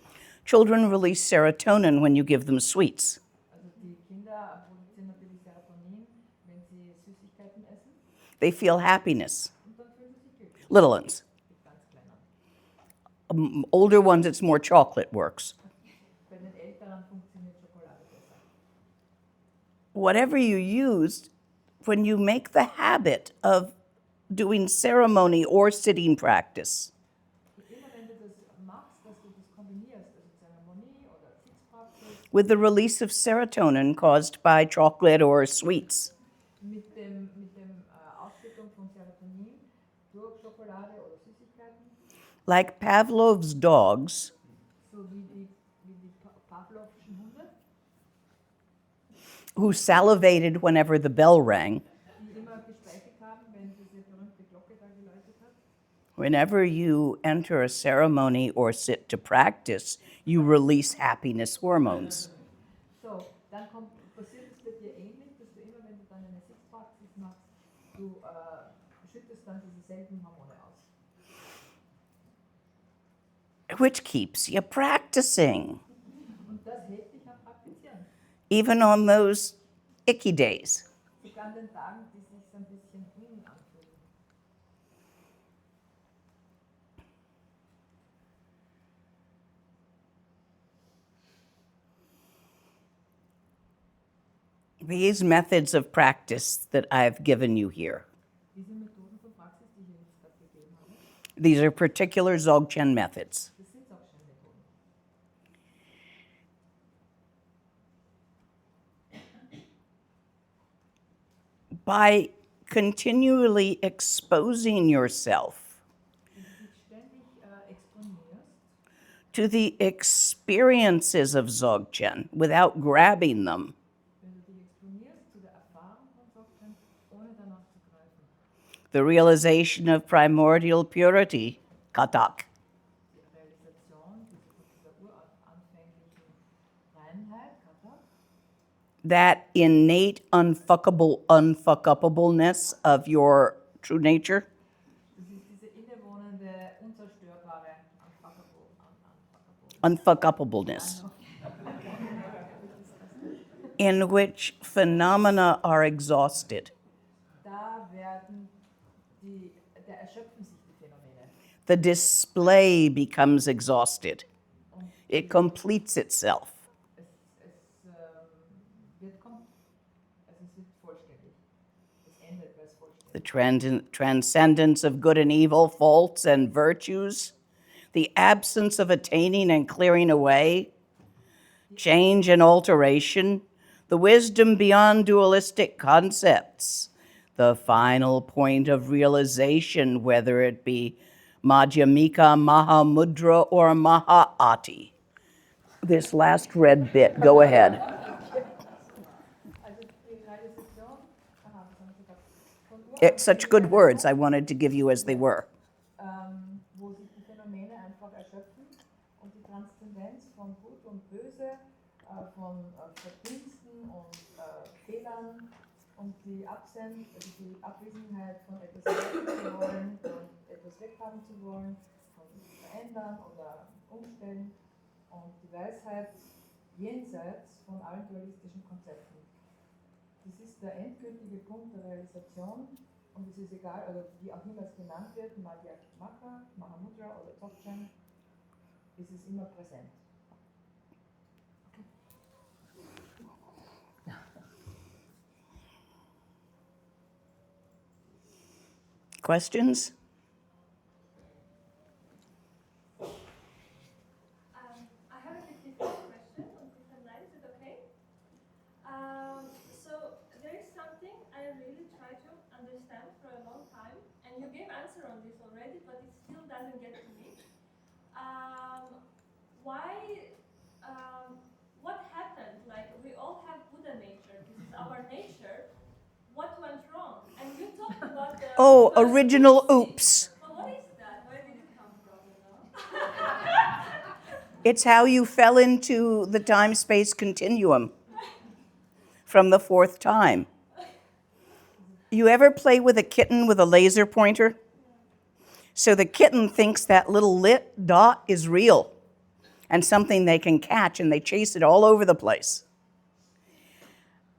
Children release serotonin when you give them sweets. Also die Kinder produzieren natürlich Serotonin, wenn sie Süßigkeiten essen, They feel happiness. und dann fühlen sie sich glücklich. Little ones. Die ganz Kleinen. Older ones, it's more chocolate works. Bei den Älteren funktioniert Schokolade besser. Whatever you use, when you make the habit of doing ceremony or sitting practice, Immer wenn du das machst, dass du das kombinierst, also Zeremonie oder Sitzpraxis, with the release of serotonin caused by chocolate or sweets, mit dem Ausschüttung von Serotonin durch Schokolade oder Süßigkeiten, like Pavlov's dogs, so wie die Pavlovschen Hunde, who salivated whenever the bell rang, die immer gespeichert haben, wenn diese berühmte Glocke da geläutet hat. whenever you enter a ceremony or sit to practice, you release happiness hormones. So, dann passiert es bei dir ähnlich, dass du immer, wenn du dann eine Sitzpraxis machst, du schüttest dann diese selben Hormone aus. Which keeps you practicing, Und das hält dich am Praktizieren. even on those icky days. Sogar an den Tagen, die sich so ein bisschen anfühlen. These methods of practice that I've given you here, Diese Methoden von Praxis, die ich jetzt gerade gegeben habe, these are particular Dzogchen methods. das sind Dzogchen-Methoden. By continually exposing yourself Wenn du dich ständig exponierst to the experiences of Dzogchen without grabbing them, wenn du dich exponierst zu der Erfahrung von Dzogchen, ohne danach zu greifen. the realization of primordial purity, katak, Die Realisation dieser uranfänglichen Reinheit, Kata, that innate unfuckableness of your true nature, das ist diese innewohnende, unzerstörbare, unfuckable, unfuckableness, in which phenomena are exhausted. da erschöpfen sich die Phänomene. The display becomes exhausted. It completes itself. Es wird vollständig. Es endet, weil es vollständig The transcendence of good and evil, faults and virtues, the absence of attaining and clearing away, change and alteration, the wisdom beyond dualistic concepts, the final point of realization, whether it be Madhyamika, Mahamudra, or Mahaati. This last red bit, go ahead. Also die Realisation, was haben Sie gesagt? Von It's such good words I wanted to give you as they were. Wo sich die Phänomene einfach erschöpfen und die Transzendenz von Gut und Böse, von Verdiensten und Fehlern und die Abwesenheit von etwas erreichen zu wollen, von etwas weghaben zu wollen, von verändern oder umstellen und die Weisheit jenseits von allen dualistischen Konzepten. Das ist der endgültige Punkt der Realisation und es ist egal, also wie auch immer es genannt wird, Madhyamaka, Mahamudra oder Dzogchen, ist es immer präsent. Questions? I have a bit different question on different lines. Is it okay? So there is something I really try to understand for a long time, and you gave answer on this already, but it still doesn't get to me. What happened? Like we all have Buddha nature. This is our nature. What went wrong? And you talked about the Oh, first original oopsie. oops. But what is that? Where did it come from? You know? It's how you fell into the time-space continuum from the fourth time. You ever play with a kitten with a laser pointer? So the kitten thinks that little lit dot is real and something they can catch, and they chase it all over the place.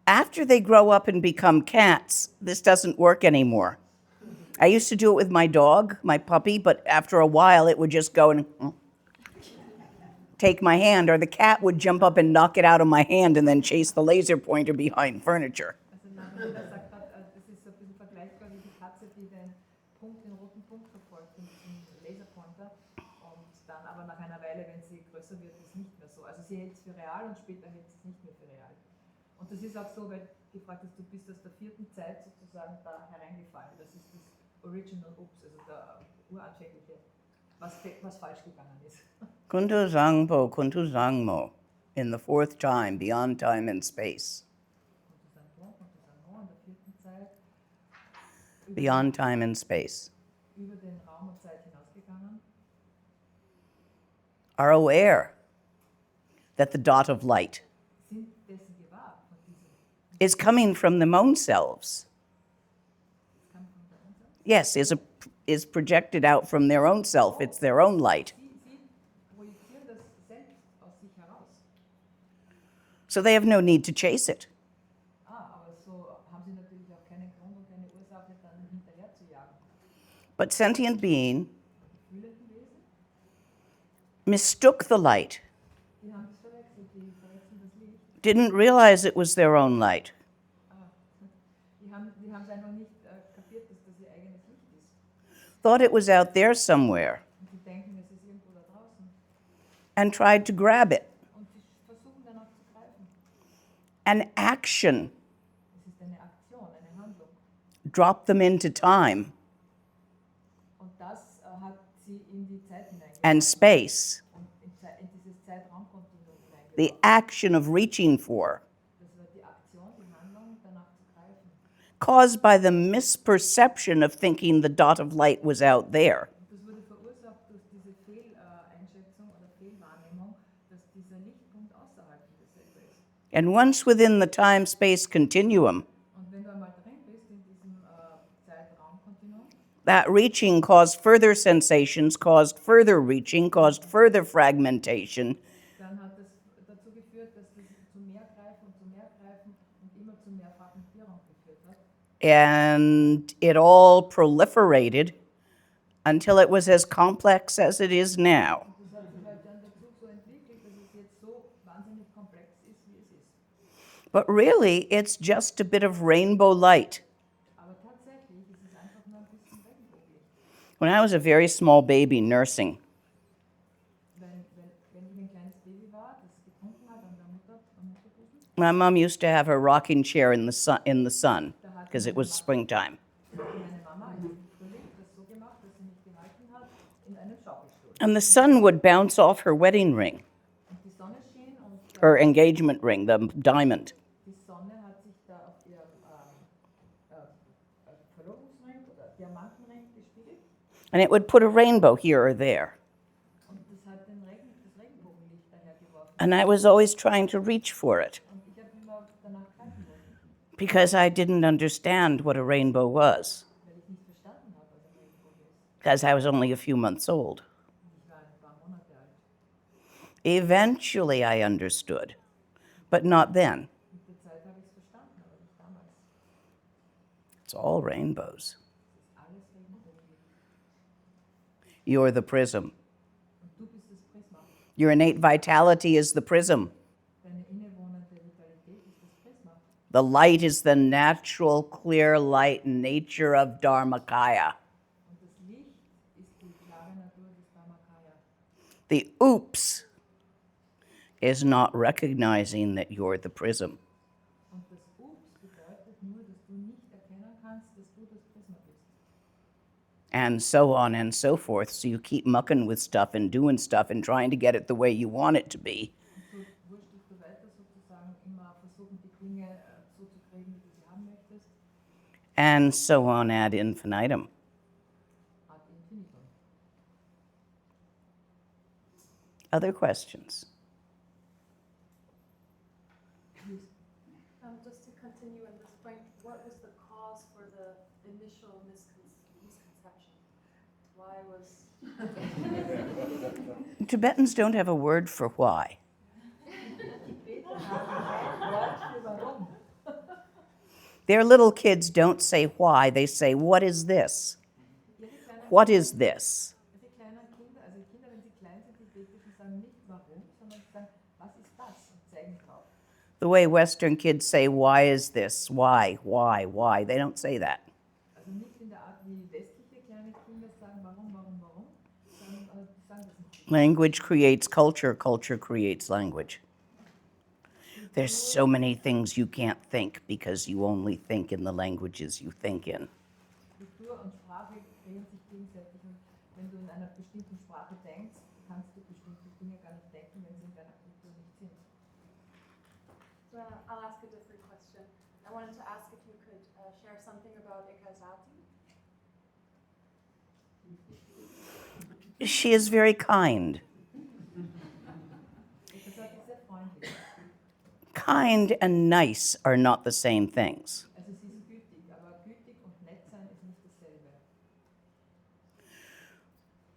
After they grow up and become cats, this doesn't work anymore. I used to do it with my dog, my puppy, but after a while it would just go and take my hand, or the cat would jump up and knock it out of my hand and then chase the laser pointer behind furniture. Also Lama Lena sagt gerade, das ist so ein bisschen vergleichbar wie die Katze, die den roten Punkt verfolgt, den Laserpointer, und dann aber nach einer Weile, wenn sie größer wird, ist es nicht mehr so. Also sie hält es für real und später hält sie es nicht mehr für real. Und das ist auch so, weil gefragt ist, du bist aus der vierten Zeit sozusagen da hereingefallen. Das ist das Original Oops, also der uranfängliche, was falsch gegangen ist. Kuntu Zangmo, in the fourth time, beyond time and space. In der vierten Zeit, Beyond time and space. über den Raum und Zeit hinausgegangen, Are aware that the dot of light sind dessen gewahr, von diesem, is coming from their own selves. das kam von der Unser. Yes, is projected out from their own self. It's their own light. Sie projizieren das selbst aus sich heraus. So they have no need to chase it. Aber so haben sie natürlich auch keinen Grund und keine Ursache, dann hinterher zu jagen. But sentient being Fühlenden Wesen, mistook the light, die haben das verwechselt, die verwechseln das Licht, didn't realize it was their own light, haben es einfach nicht kapiert, dass das ihr eigenes Licht ist. thought it was out there somewhere, Und sie denken, es ist irgendwo da draußen. and tried to grab it. Und sie versuchen danach zu greifen. An action Es ist eine Aktion, eine Handlung. dropped them into time Und das hat sie in die Zeit hineingebracht. and space. Und in dieses Zeitraumkontinuum The hineingebracht. action of reaching for, Das war die Aktion, die Handlung, danach zu greifen. caused by the misperception of thinking the dot of light was out there. Und das wurde verursacht durch diese Fehleinschätzung oder Fehlwahrnehmung, dass dieser Lichtpunkt außerhalb desselbe ist. And once within the time-space continuum, Und wenn du einmal drin bist in diesem Zeitraumkontinuum, that reaching caused further sensations, caused further reaching, caused further fragmentation, dann hat das dazu geführt, dass das zu mehr Greifen und immer zu mehr Fragmentierung geführt hat. and it all proliferated until it was as complex as it is now. Das hat sich halt dann dazu so entwickelt, dass es jetzt so wahnsinnig komplex ist, wie es ist. But really, it's just a bit of rainbow light. Aber tatsächlich ist es einfach nur ein bisschen Regenbogenlicht. When I was a very small baby nursing, Wenn ich ein kleines Baby war, das getrunken hat an der Mutterbusen, my mom used to have her rocking chair in the sun because it was springtime. hat meine Mama im Frühling das so gemacht, dass sie mich gehalten hat in einem Schaukelstuhl. And the sun would bounce off her wedding ring, Und die Sonne schien und her engagement ring, the diamond. die Sonne hat sich da auf ihrem Verlobungsring oder Diamantenring gespiegelt. And it would put a rainbow here or there. Und das hat das Regenbogenlicht dahergeworfen. And I was always trying to reach for it Und ich habe immer danach greifen wollen, because I didn't understand what a rainbow was, weil ich nicht verstanden habe, was ein Regenbogen ist. because I was only a few months old. Und ich war ein paar Monate alt. Eventually, I understood, but not then. Mit der Zeit habe ich es verstanden, aber nicht damals. It's all rainbows. Es ist alles Regenbogenlicht. You're the prism. Und du bist das Prisma. Your innate vitality is the prism. Deine innewohnende Vitalität ist das Prisma. The light is the natural, clear light nature of Dharmakaya. Und das Licht ist die klare Natur des Dharmakaya. The oops is not recognizing that you're the prism. Und das Ups bedeutet nur, dass du nicht erkennen kannst, dass du das Prisma bist. And so on and so forth. So you keep mucking with stuff and doing stuff and trying to get it the way you want it to be. Und so wurstelst du weiter sozusagen, immer versuchen, die Dinge so zu kriegen, wie du sie haben möchtest, And so on ad infinitum. ad infinitum. Other questions? Just to continue on this point, what was the cause for the initial misconception? Why was... Tibetans don't have a word for why. Wort für warum. Their little kids don't say why, they say, what is this? What is this? Die kleinen Kinder, also Kinder, wenn sie klein sind, die Tibetischen sagen nicht warum, sondern sie sagen, was ist das? Und zeigen drauf. The way Western kids say, why is this? Why? They don't say that. Also nicht in der Art, wie westliche kleine Kinder sagen, warum, sondern die sagen das nicht. Language creates culture, culture creates language. There's so many things you can't think because you only think in the languages you think in. Kultur und Sprache kreieren sich gegenseitig und wenn du in einer bestimmten Sprache denkst, kannst du bestimmte Dinge gar nicht denken, wenn sie in deiner Kultur nicht sind. I'll ask a different question. I wanted to ask if you could share something about Ikazati. She is very kind. Das sagt sehr freundlich. Kind and nice are not the same things. Also sie ist gütig, aber gütig und nett sein ist nicht dasselbe.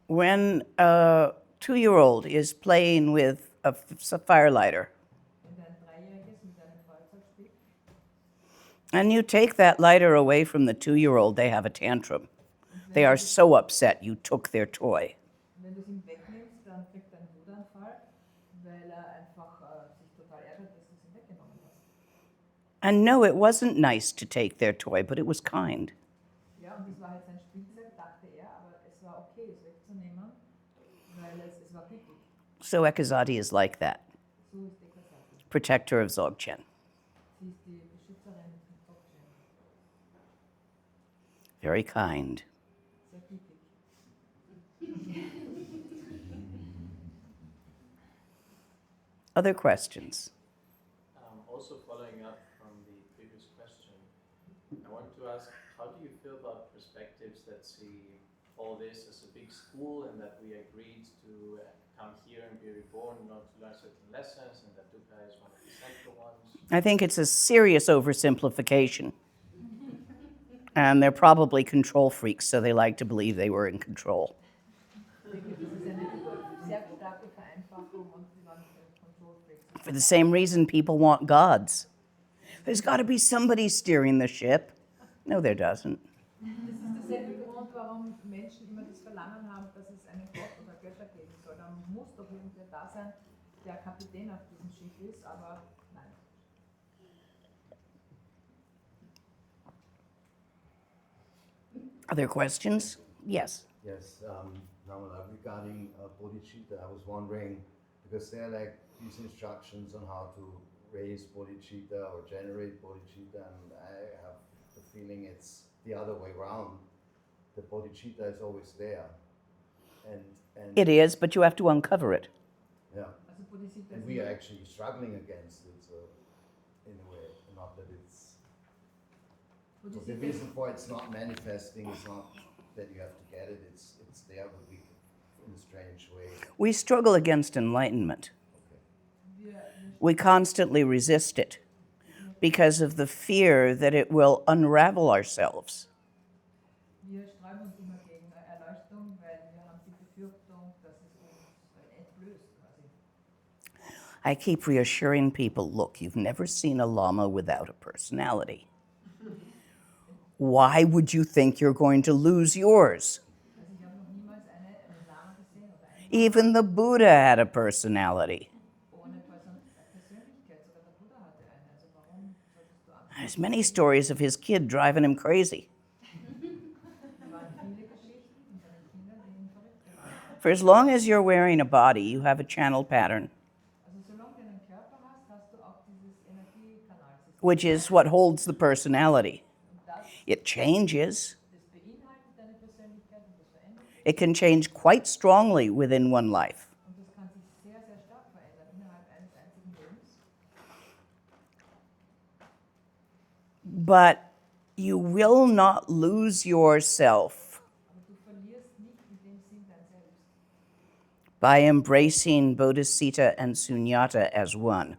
When a 2-year-old is playing with a firelighter, Wenn ein Dreijähriges mit einem Feuerzeug spielt and you take that lighter away from the 2-year-old, they have a tantrum. They are so upset you took their toy. und wenn du es ihm wegnimmst, dann kriegt er einen Wutanfall, weil er einfach sich total ärgert, dass du es ihm weggenommen hast. And no, it wasn't nice to take their toy, but it was kind. Ja, und das war halt sein Spielzeug, dachte er, aber es war okay, es wegzunehmen, weil es war gütig. So Ekazati is like that, So ist Ekasati. protector of Dzogchen. Sie ist die Beschützerin von Dzogchen. Very kind. Sehr gütig. Other questions? Also following up from the previous question, I want to ask, how do you feel about perspectives that see all this as a big school and that we agreed to come here and be reborn in order to learn certain lessons and that Dukkha is one of the central ones? I think it's a serious oversimplification. And they're probably control freaks, so they like to believe they were in control. Ich denke, das ist eine sehr starke Vereinfachung und sie waren Control Freaks. For the same reason people want gods. There's got to be somebody steering the ship. No, there doesn't. Das ist derselbe Grund, warum Menschen immer das Verlangen haben, dass es einen Gott oder Götter geben soll. Da muss doch irgendwer da sein, der Kapitän auf diesem Schiff ist, aber nein. Other questions? Yes. Yes, Namala, regarding Bodhicitta, I was wondering, because there are like these instructions on how to raise Bodhicitta or generate Bodhicitta, and I have the feeling it's the other way around. The Bodhicitta is always there. And It is, but you have to uncover it. yeah, Also Bodhicitta and ist we are actually struggling against it, so in a way, not that it's, so the reason for it's not manifesting is not that you have to get it, it's there, but we, in a strange way. We struggle against enlightenment. We constantly resist it because of the fear that it will unravel ourselves. Wir sträuben uns immer gegen Erleuchtung, weil wir haben die Befürchtung, dass es uns entblößt quasi. I keep reassuring people, look, you've never seen a lama without a personality. Why would you think you're going to lose yours? Also ich habe noch niemals einen Lama gesehen oder einen Even the Buddha had a personality. ohne Persönlichkeit, sogar der Buddha hatte eine. Also warum solltest du Angst There's many stories of his kid driving him crazy. haben? Es waren viele Geschichten von seinen Kindern, die ihn verrückt gemacht haben. For as long as you're wearing a body, you have a channel pattern, Also solange du einen Körper hast, hast du auch dieses Energiekanalsystem. which is what holds the personality. Und das It changes. beinhaltet deine Persönlichkeit und das verändert sich. It can change quite strongly within one life. Und das kann sich sehr, sehr stark verändern innerhalb eines einzigen Lebens. But you will not lose yourself Aber du verlierst nicht in dem Sinn dein Selbst. by embracing Bodhicitta and Sunyata as one.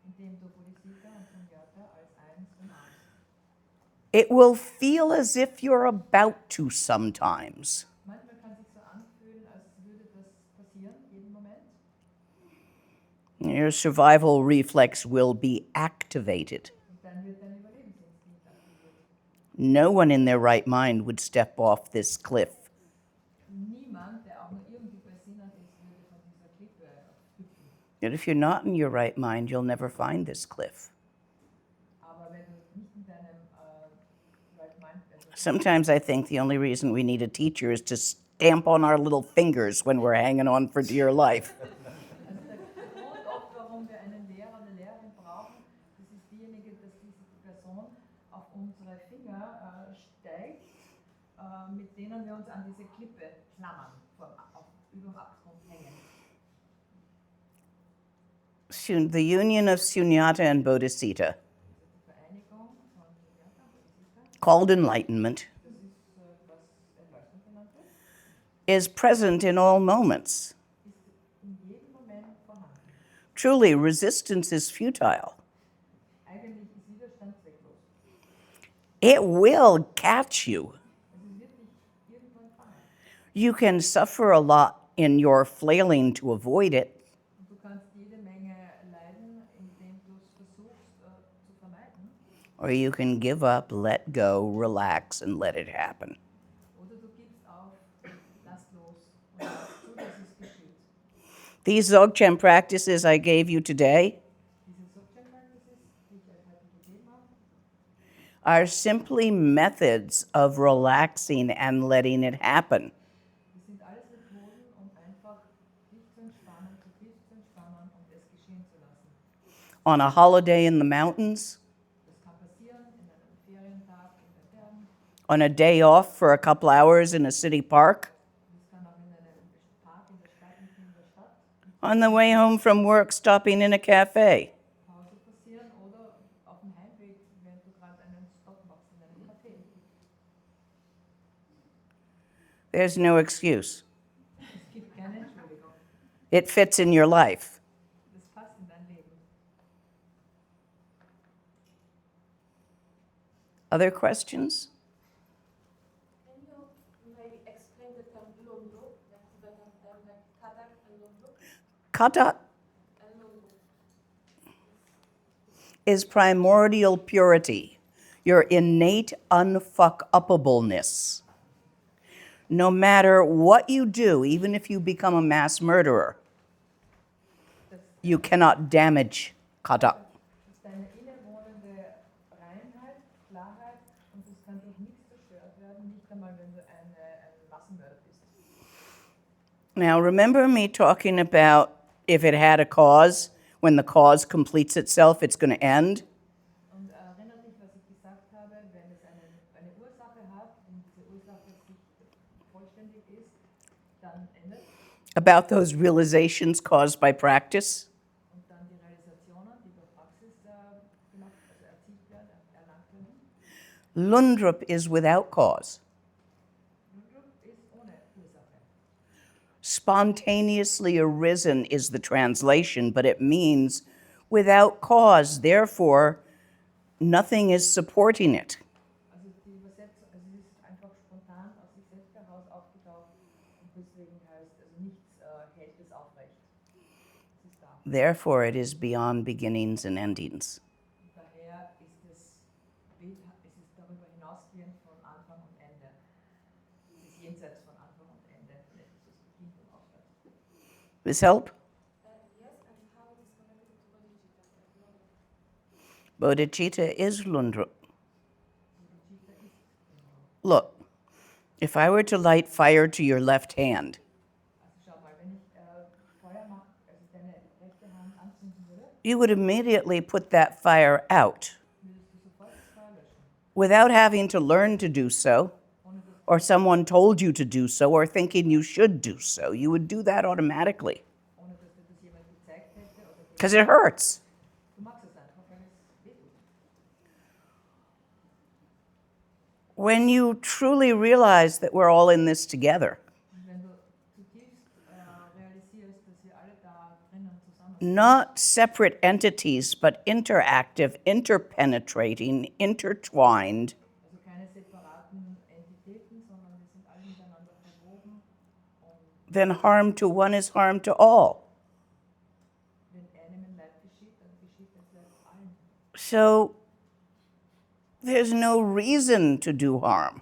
Indem du Bodhicitta und Sunyata als eins umarmst. It will feel as if you're about to sometimes. Manchmal kann es sich so anfühlen, als würde das passieren, jeden Moment. Your survival reflex will be activated. Und dann wird dein Überlebensinstinkt aktiviert. No one in their right mind would step off this cliff. Niemand, der auch nur irgendwie besinnert ist, würde von dieser Klippe hüpfen. And if you're not in your right mind, you'll never find this cliff. Aber wenn du nicht in deinem Right Mind bist, Sometimes I think the only reason we need a teacher is to stamp on our little fingers when we're hanging on for dear life. also der Grund oft, warum wir einen Lehrer, eine Lehrerin brauchen, das ist diejenige, dass diese Person auf unsere Finger steigt, mit denen wir uns an diese Klippe klammern, über dem Abgrund hängen. The union of Sunyata and Bodhicitta, Die Vereinigung von Sunyata und Bodhicitta, called enlightenment, das ist, was Erleuchtung genannt wird, is present in all moments. ist in jedem Moment vorhanden. Truly, resistance is futile. Eigentlich ist Widerstand zwecklos. It will catch you. Es wird dich irgendwann fangen. You can suffer a lot in your flailing to avoid it, Und du kannst jede Menge leiden, indem du es versuchst zu vermeiden. or you can give up, let go, relax, and let it happen. Oder du gibst auf, lass los und lass zu, dass es geschieht. These Dzogchen practices I gave you today, Diese Subject-Practices, die ich euch heute gegeben habe, are simply methods of relaxing and letting it happen. Das sind alles Methoden, um einfach dich zu entspannen, zutiefst zu entspannen und es geschehen zu lassen. On a holiday in the mountains, Das kann passieren in einem Ferientag in den Bergen, on a day off for a couple hours in a city park, das kann auch in einem Park in der Stadt, mitten in der Stadt, on the way home from work stopping in a cafe. Pause passieren oder auf dem Heimweg, wenn du gerade einen Stopp machst in einem Café. There's no excuse. Es gibt keine Entschuldigung. It fits in your life. Das passt in dein Leben. Other questions? Can you maybe explain the term lundu, like Tibetan term like katak and lundu? Kata And lundu. is primordial purity, your innate unfuck-upableness. No matter what you do, even if you become a mass murderer, you cannot damage kata. Das ist deine innewohnende Reinheit, Klarheit und das kann durch nichts zerstört werden, nicht einmal wenn du ein Massenmörder bist. Now, remember me talking about if it had a cause, when the cause completes itself, it's going to end? Und erinnere dich, was ich gesagt habe, wenn es eine Ursache hat und diese Ursache sich vollständig ist, dann endet About those realizations caused by practice? und dann die Realisationen, die durch Praxis gemacht, also erzielt werden, erlangt werden. Lundrup is without cause. Lundrup ist ohne Ursache. Spontaneously arisen is the translation, but it means without cause, therefore, nothing is supporting it. Also die Übersetzung, also es ist einfach spontan aus sich selbst heraus aufgetaucht und deswegen heißt, also nichts hält es aufrecht. Es ist da. Therefore, it is beyond beginnings and endings. Und daher ist es darüber hinausgehend von Anfang und Ende. Es ist jenseits von Anfang und Ende, vielleicht ist es beginnt und aufhört. This help? Yes, and how it is connected to Bodhicitta Bodhicitta and Lundru? is Lundrup. Look, if I were to light fire to your left hand, Also schau mal, wenn ich Feuer mache, also deine rechte Hand anzünden würde, you would immediately put that fire out würdest du sofort das Feuer löschen. without having to learn to do so, Ohne dass, or someone told you to do so, or thinking you should do so. You would do that automatically ohne dass dir das jemand gezeigt hätte oder because it hurts. du machst es einfach, weil es wehtut. When you truly realize that we're all in this together, Und wenn du zutiefst realisierst, dass wir alle da drinnen zusammen sind, not separate entities, but interactive, interpenetrating, intertwined, also keine separaten Entitäten, sondern wir sind alle miteinander verwoben und then harm to one is harm to all. wenn einem ein Leid geschieht, dann geschieht das Leid allen. So there's no reason to do harm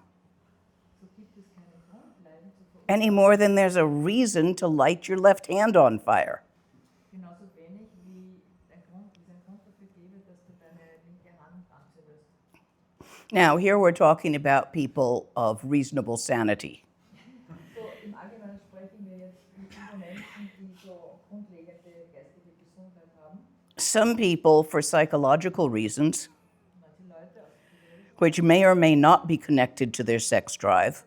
So gibt es keinen Grund, Leiden zu verursachen, any more than there's a reason to light your left hand on fire. genauso wenig wie es einen Grund dafür gäbe, dass du deine linke Hand anzündest. Now, here we're talking about people of reasonable sanity. So, im Allgemeinen sprechen wir jetzt über Menschen, die so grundlegende geistige Gesundheit haben. Some people, for psychological reasons, Manche Leute, aus psychologischen which may or may not be connected to their sex drive,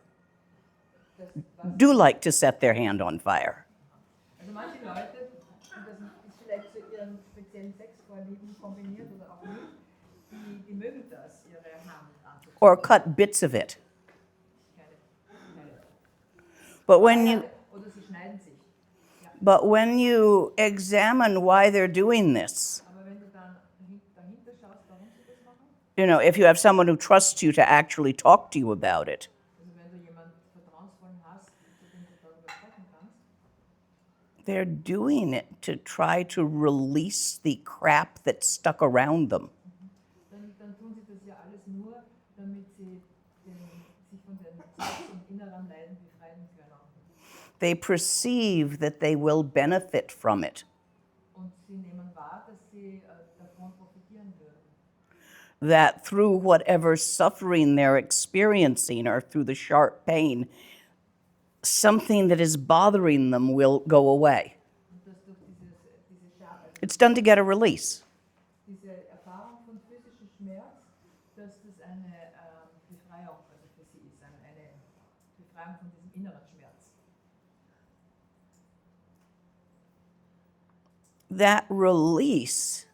das, was, do like to set their hand on fire. also manche Leute, und das ist vielleicht zu ihren speziellen Sexvorlieben kombiniert oder auch nicht, die mögen das, ihre Hand anzuschauen. Or cut bits of it. But when you, Oder sie schneiden sich. but when you examine why they're doing this, Aber wenn du dann dahinter schaust, warum sie das machen, you know, if you have someone who trusts you to actually talk to you about it, also wenn du jemanden vertrauensvollen hast, zu dem du darüber sprechen kannst, they're doing it to try to release the crap that's stuck around them. dann tun sie das ja alles nur, damit sie sich von den Selbst- und inneren Leiden befreien können. They perceive that they will benefit from it. Und sie nehmen wahr, dass sie davon profitieren würden. that through whatever suffering they're experiencing or through the sharp pain, something that is bothering them will go away. Und dass durch also It's done to get a release. diese Erfahrung von physischem Schmerz, dass das eine Befreiung also für sie ist, eine Befreiung von diesem inneren Schmerz. That release,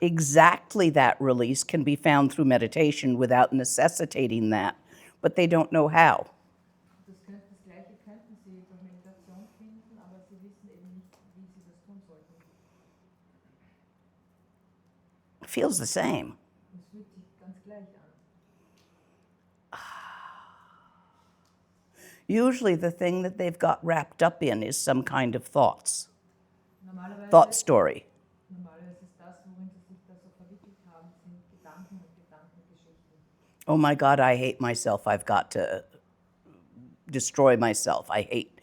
exactly that release, can be found through meditation without necessitating that, but they don't know how. Das Gleiche könnten sie durch Meditation finden, aber sie wissen eben nicht, wie sie das tun sollten. It feels the same. Es fühlt sich ganz gleich an. Usually the thing that they've got wrapped up in is some kind of thought Normalerweise story. ist das, worin sie sich da so verwickelt haben, sind Gedanken und Gedankengeschichten. Oh my God, I hate myself. I've got to destroy myself. I hate,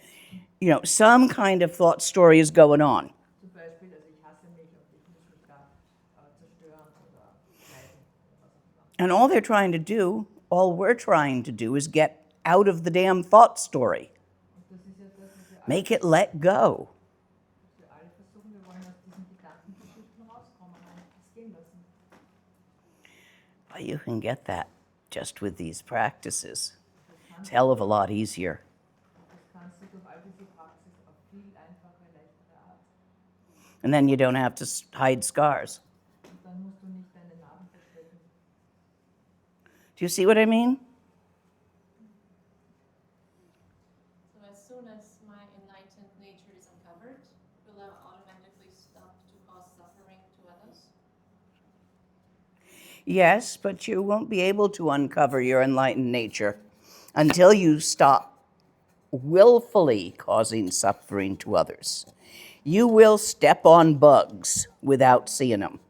some kind of thought story is going on. Zum Beispiel, also ich hasse mich und ich muss mich da zerstören oder leiden oder was auch immer. And all we're trying to do is get out of the damn thought story. Und das ist ja das, was wir Make it let go. alle versuchen. Wir wollen aus diesen Gedankengeschichten rauskommen und es gehen lassen. Well, you can get that just with these practices. It's a hell of a lot easier. Das kannst du durch all diese Praxis auf viel einfache, leichtere Art. And then you don't have to hide scars. Und dann musst du nicht deine Narben verstecken. Do you see what I mean? So as soon as my enlightened nature is uncovered, will I automatically stop to cause suffering to others? Yes, but you won't be able to uncover your enlightened nature until you stop willfully causing suffering to others. You will step on bugs without seeing them.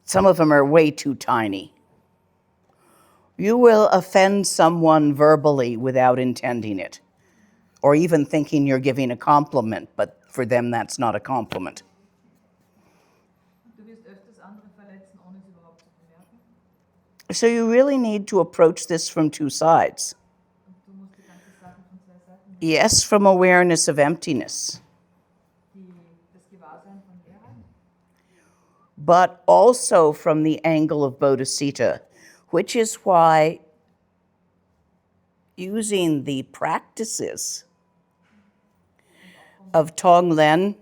Some of them are way too tiny. You will offend someone verbally without intending it, or even thinking you're giving a compliment, but for them that's not a compliment. Du wirst öfters andere verletzen, ohne es überhaupt zu bemerken. So you really need to approach this from two sides. Und du musst die ganze Sache von zwei Seiten Yes, from awareness of emptiness, das Gewahrsein von Leerheit, but also from the angle of Bodhicitta, which is why using the practices of Tonglen,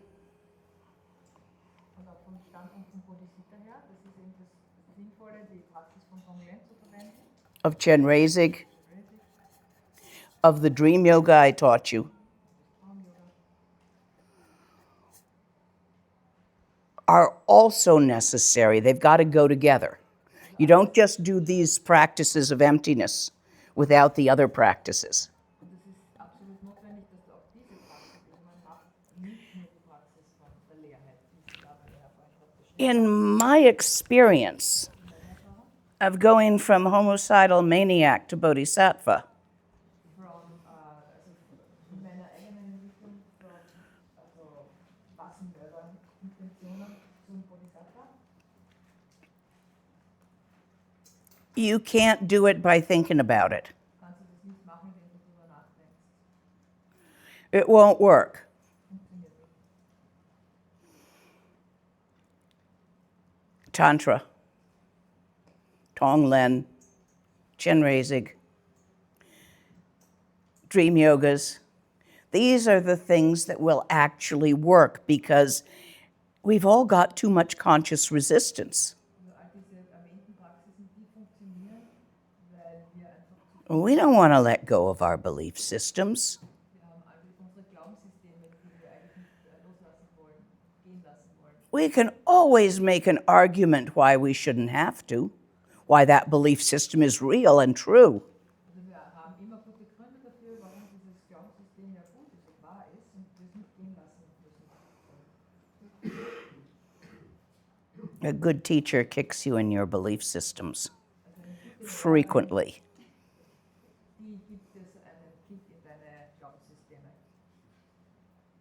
und auch vom Standpunkt von Bodhicitta her, das ist eben das Sinnvolle, die Praxis von Tonglen zu verwenden. of Chenrezig, of the dream yoga I taught you, are also necessary. They've got to go together. You don't just do these practices of emptiness without the other practices. Und es ist absolut notwendig, dass du auch diese Praxis, also man macht nicht nur die Praxis von der Leerheit, die sie aber vorhin praktisch In my experience of going from homicidal maniac to bodhisattva, in meiner eigenen Entwicklung von Massenmördern, Intentionen zum Bodhisattva. you can't do it by thinking about it. Kannst du das nicht machen, wenn du darüber nachdenkst. It won't work. Funktioniert nicht. Tantra, Tonglen, Chenrezig, dream yogas. These are the things that will actually work because we've all got too much conscious resistance. Also all diese erwähnten Praxisen, die funktionieren, weil wir einfach We don't want to let go of our belief systems. wir haben all unsere Glaubenssysteme, die wir eigentlich nicht loslassen wollen, gehen lassen wollen. We can always make an argument why we shouldn't have to, why that belief system is real and true. Also wir haben immer gute Gründe dafür, warum dieses Glaubenssystem ja gut ist und wahr ist und wir es nicht gehen lassen müssen. A good teacher kicks you in your belief systems frequently. Die gibt es einen Kick in deine Glaubenssysteme.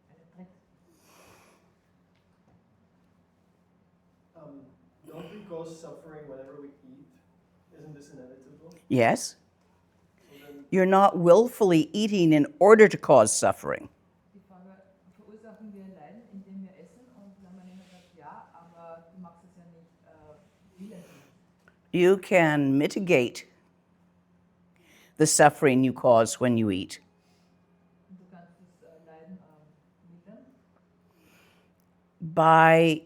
Einen Tritt. Don't we cause suffering whenever we eat? Isn't this inevitable? Yes? So then, You're not willfully eating in order to cause suffering. Die Frage, verursachen wir Leiden, indem wir essen? Und Lama Lena sagt, ja, aber du machst es ja nicht willentlich. You can mitigate the suffering you cause when you eat Und du kannst das Leiden mildern, by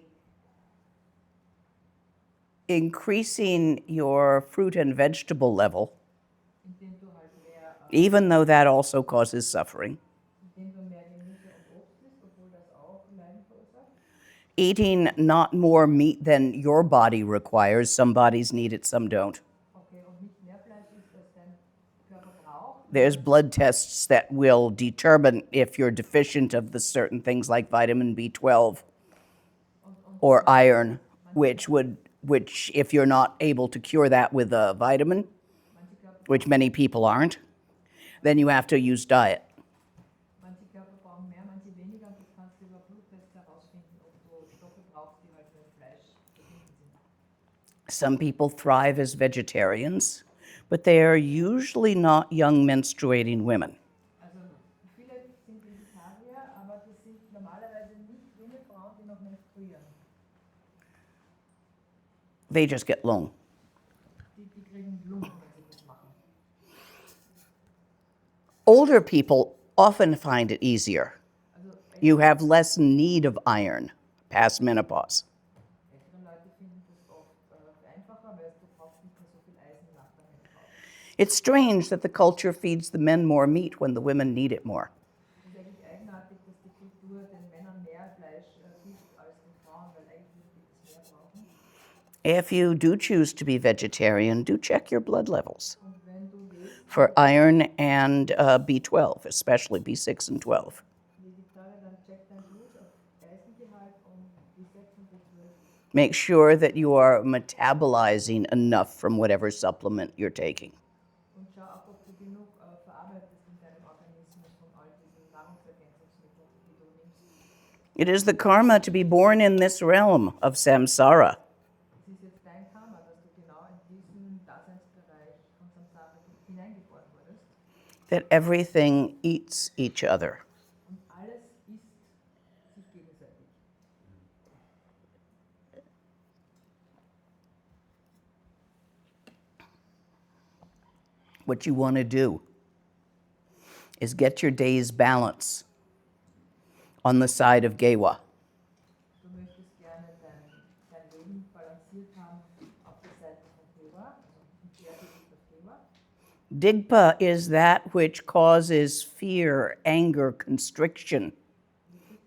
increasing your fruit and vegetable level, indem du halt mehr, even though that also causes suffering. indem du mehr Gemüse und Obst isst, obwohl das auch Leiden verursacht. Eating not more meat than your body requires. Some bodies need it, some don't. Okay, und nicht mehr Fleisch isst, als dein Körper braucht. There's blood tests that will determine if you're deficient of the certain things like vitamin B12 or iron, which if you're not able to cure that with a vitamin, which many people aren't, then you have to use diet. Manche Körper brauchen mehr, manche weniger. Und das kannst du über Bluttests herausfinden, ob du Stoffe brauchst, die halt nur im Fleisch verbunden sind. Some people thrive as vegetarians, but they are usually not young menstruating women. Also viele sind Vegetarier, aber das sind normalerweise nicht junge Frauen, die noch menstruieren. They just get lung. Die kriegen Lumpen, wenn sie das machen. Older people often find it easier. Also You have less need of iron past menopause. ältere Leute finden das oft einfacher, weil du brauchst nicht mehr so viel Eisen nach der Menopause. It's strange that the culture feeds the men more meat when the women need it more. Es ist eigentlich eigenartig, dass die Kultur den Männern mehr Fleisch gibt als den Frauen, weil eigentlich die das mehr brauchen. If you do choose to be vegetarian, do check your blood levels Und wenn du willst, for iron and B12, especially B6 and 12. Vegetarier, dann check dein Blut auf Eisengehalt und B6 und B12. Make sure that you are metabolizing enough from whatever supplement you're taking. Und schau auch, ob du genug verarbeitest in deinem Organismus von all diesen Nahrungsergänzungsmitteln, die du nimmst. It is the karma to be born in this realm of samsara. Es ist jetzt dein Karma, dass du genau in diesen Daseinsbereich von Samsara hineingeboren wurdest. That everything eats each other. Und alles isst sich gegenseitig. What you want to do is get your day's balance on the side of Gewa. Du möchtest gerne dein Leben balanciert haben auf der Seite von Gewa, also mit Schwergewicht auf Gewa. Digpa is that which causes fear, anger, constriction,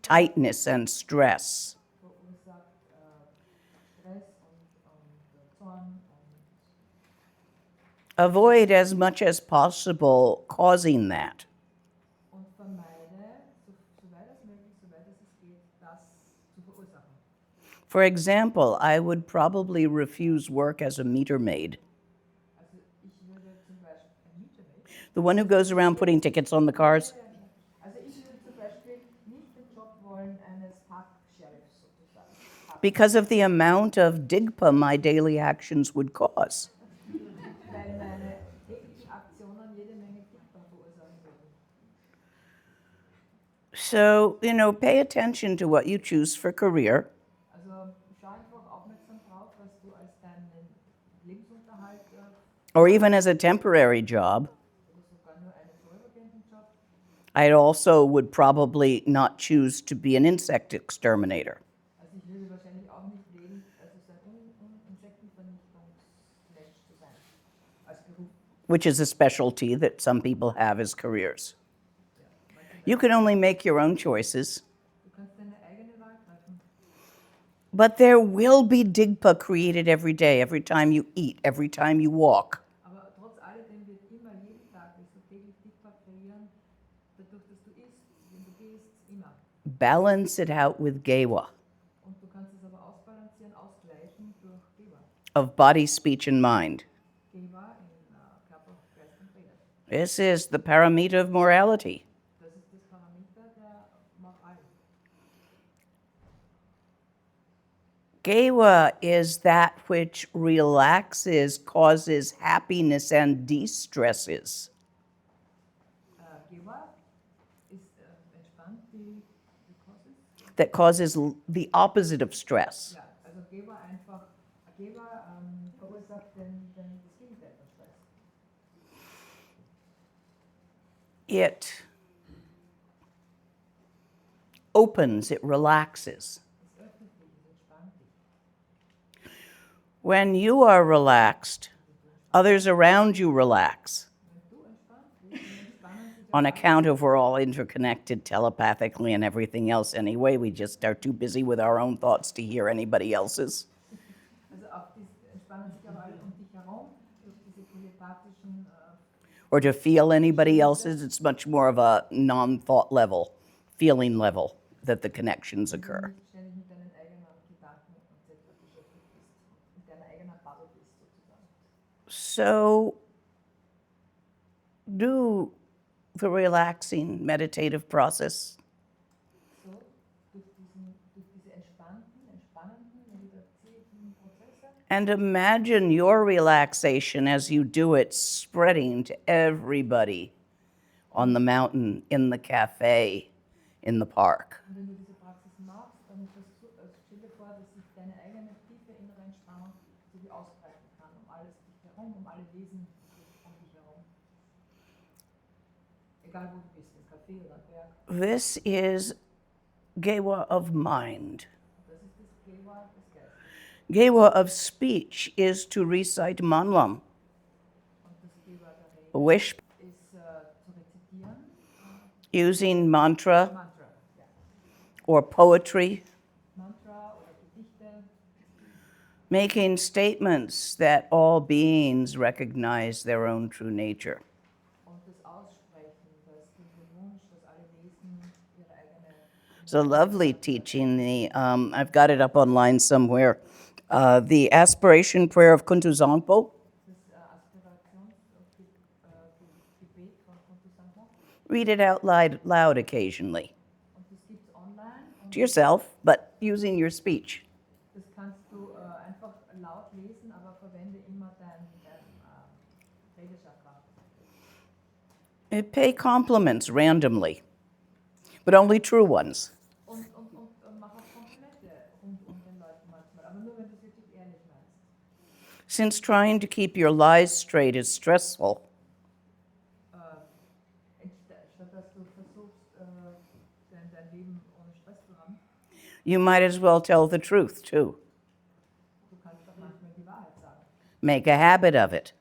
tightness, and stress. Verursacht Stress und Zorn und Avoid as much as possible causing that. und vermeide, soweit es möglich, soweit es geht, das zu verursachen. For example, I would probably refuse work as a meter maid, Also ich würde zum Beispiel ein Mietermaid, the one who goes around putting tickets on the cars. also ich würde zum Beispiel nicht den Job wollen eines Park-Sheriffs sozusagen haben, Because of the amount of digpa my daily actions would cause. weil meine täglichen Aktionen jede Menge Dickbar verursachen würden. So, pay attention to what you choose for career. Also schau einfach aufmerksam drauf, was du als deinen Lebensunterhalt Or even as a temporary job. oder sogar nur einen vorübergehenden Job. I also would probably not choose to be an insect exterminator, Also ich würde wahrscheinlich auch nicht wählen, also so ein Insektenvernichtungsmensch zu sein, als Beruf. which is a specialty that some people have as careers. You can only make your own choices, Du kannst deine eigene Wahl treffen. but there will be digpa created every day, every time you eat, every time you walk. Aber trotz alledem wird immer jeden Tag, wirst du täglich Dickbar kreieren, dadurch, dass du isst, wenn du gehst, immer. Balance it out with gewa Und du kannst es aber ausbalancieren, ausgleichen durch Gewa. of body, speech, and mind. Gewa in Körper, Geist und Seele. This is the paramita of morality. Das ist das Parameter der Moral. Gewa is that which relaxes, causes happiness, and de-stresses. Gewa ist entspannt, die causes. That causes the opposite of stress. Ja, also Gewa einfach, Gewa verursacht das Gegenteil von Stress. It opens, it relaxes. Es öffnet dich, es entspannt dich. When you are relaxed, others around you relax. Wenn du entspannt bist, dann entspannen sich On auch account of we're all interconnected telepathically and everything else anyway, we just are too busy with our own thoughts to hear anybody else's. Also auch entspannen sich auch alle um dich herum durch diese telepathischen Or to feel anybody else's. It's much more of a non-thought level, feeling level that the connections occur. nicht ständig mit deinen eigenen Gedanken und etc. beschäftigt bist, mit deiner eigenen Bubble bist sozusagen. So, do the relaxing meditative process. So, durch diese entspannenden, meditativen Prozesse And imagine your relaxation as you do it spreading to everybody on the mountain, in the cafe, in the park. und wenn du diese Praxis machst, dann stell dir vor, dass sich deine eigene tiefe innere Entspannung so wie ausbreiten kann, um alles dich herum, um alle Wesen um dich herum. Egal wo du bist, im Café oder am Berg. This is Gewa of mind. Das ist das Gewa des Geistes. Gewa of speech is to recite manlam, Und das Gewa der Rede wish, ist zu rezitieren, using mantra Mantra. Ja. or poetry, Mantra oder Gedichte, making statements that all beings recognize their own true nature. und das Aussprechen, der Wunsch, dass alle Wesen ihre eigene. It's a lovely teaching. I've got it up online somewhere. The aspiration prayer of Kuntuzangpo. Das Aspirationsgebet von Kuntu. Read it out loud occasionally Und das gibt es online und to yourself, but using your speech. das kannst du einfach laut lesen, aber verwende immer dein Redechakra. Pay compliments randomly, but only true ones. Und mach auch Komplimente um den Leuten manchmal, aber nur wenn du es wirklich ehrlich meinst. Since trying to keep your lies straight is stressful, Statt dass du versuchst, dein Leben ohne Stress zu haben, you might as well tell the truth too. du kannst doch manchmal die Wahrheit sagen. Make a habit of it.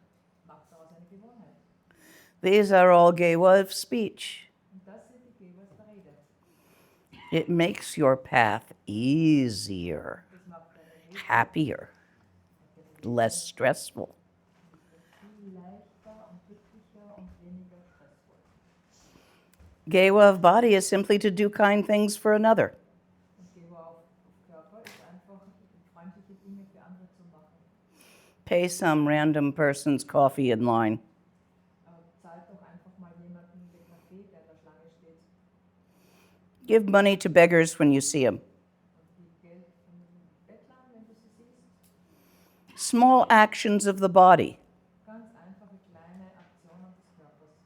Mach daraus eine Gewohnheit. These are all Gewa of speech. Und das sind die Gewas der Rede. It makes your path easier, Das macht deine Rede happier, less stressful. viel leichter und glücklicher und weniger stressvoll. Gewa of body is simply to do kind things for another. Und Gewa auf Körper ist einfach freundliche Dinge für andere zu machen. Pay some random person's coffee in line. Zahlt doch einfach mal jemanden den Kaffee, der in der Schlange steht, Give money to beggars when you see them. und gib Geld von den Bettlern, wenn du sie siehst. Small actions of the body. Ganz einfache kleine Aktionen des Körpers.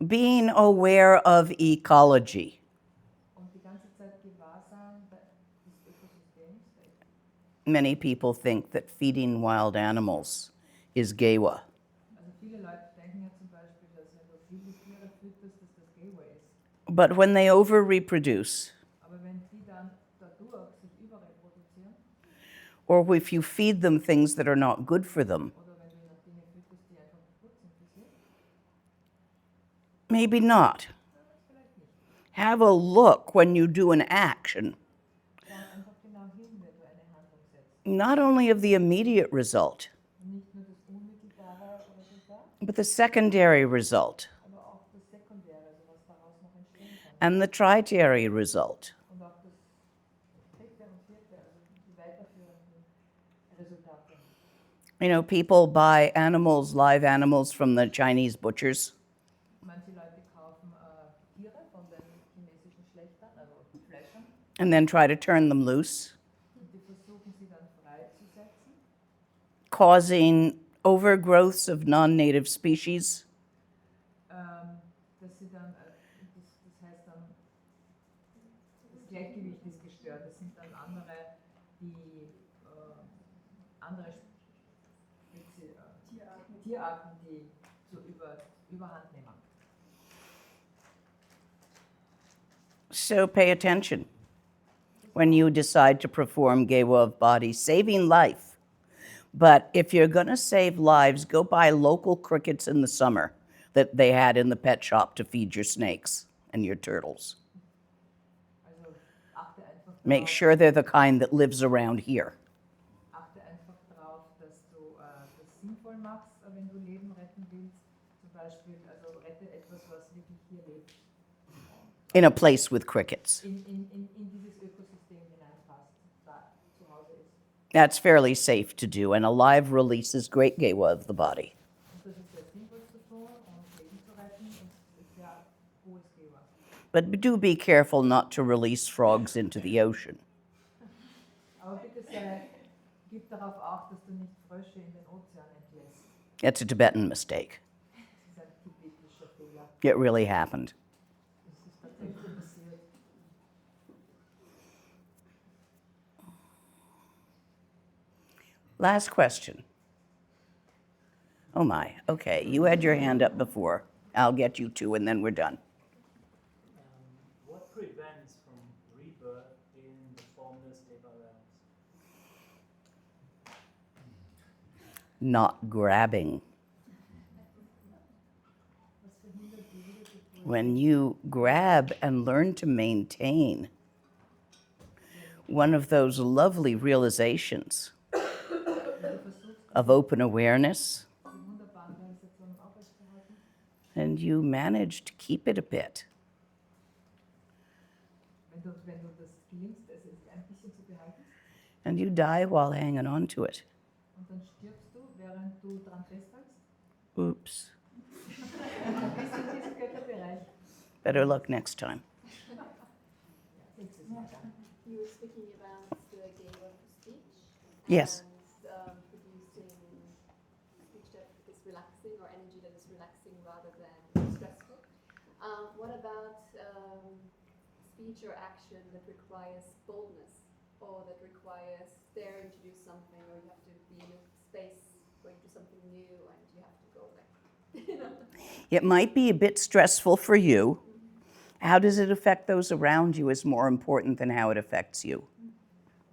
Being aware of ecology. Und die ganze Zeit Gewahrsein des Ökosystems. Many people think that feeding wild animals is Gewa. Also viele Leute denken ja zum Beispiel, dass wenn du viele Tiere fütterst, dass das Gewa ist. But when they over-reproduce, Aber wenn die dann dadurch sich überreproduzieren, or if you feed them things that are not good for them, oder wenn du ihnen Dinge fütterst, die einfach nicht gut sind für sie, maybe not. vielleicht nicht. Have a look when you do an action, Schau einfach genau hin, wenn du eine Handlung setzt. not only of the immediate result, Nicht nur das unmittelbare Resultat, but the secondary result aber auch das Sekundäre, also was daraus noch entstehen kann. and the tertiary result. Und auch das dritte und vierte, also die weiterführenden Resultate. You know, people buy animals, live animals, from the Chinese butchers, Manche Leute kaufen Tiere von den chinesischen Schlächtern, also Fleischern, and then try to turn them loose. und die versuchen causing overgrowths of non-native species. Dass sie dann, das heißt dann, das Gleichgewicht ist gestört. Das sind dann andere, die andere Tierarten, die so überhand nehmen. So pay attention when you decide to perform Gewa of body, saving life. But if you're going to save lives, go buy local crickets in the summer that they had in the pet shop to feed your snakes and your turtles. Also achte einfach Make darauf, sure they're the kind that lives around here. achte einfach darauf, dass du das sinnvoll machst, wenn du Leben retten willst. Zum Beispiel, also rette etwas, was wirklich hier lebt. In a place with crickets. In dieses Ökosystem hineinpasst, da zu Hause ist. That's fairly safe to do, and a live release is great Gewa of the body. Und das ist sehr sinnvoll zu tun und Leben zu retten und ist sehr hohes Geber. But do be careful not to release frogs into the ocean. Aber bitte gib darauf Acht, dass du nicht Frösche in den Ozean entlässt. That's a Tibetan mistake. Das ist ein tibetischer Fehler. It really happened. Das ist tatsächlich passiert. Last question. Oh my, okay, you had your hand up before. I'll get you two and then we're done. What prevents from rebirth in the formless Deva realms? Not grabbing. When you grab and learn to maintain, one of those lovely realizations of open awareness, Die wunderbaren Realisationen aufrechtzuerhalten. and you manage to keep it a bit. Wenn du das gelingst, es ist ein bisschen zu behalten, And you die while hanging on to it. und dann stirbst du, während du dran festhältst, Oops. dann bist du in diesem Götterbereich. Better luck next time. Nächstes Mal dann. You were speaking about the game of speech. Yes. And producing speech that is relaxing or energy that is relaxing rather than stressful. What about speech or action that requires boldness or that requires daring to do something, or you have to be in a space where you do something new and you have to go like, you know? It might be a bit stressful for you. How does it affect those around you is more important than how it affects you.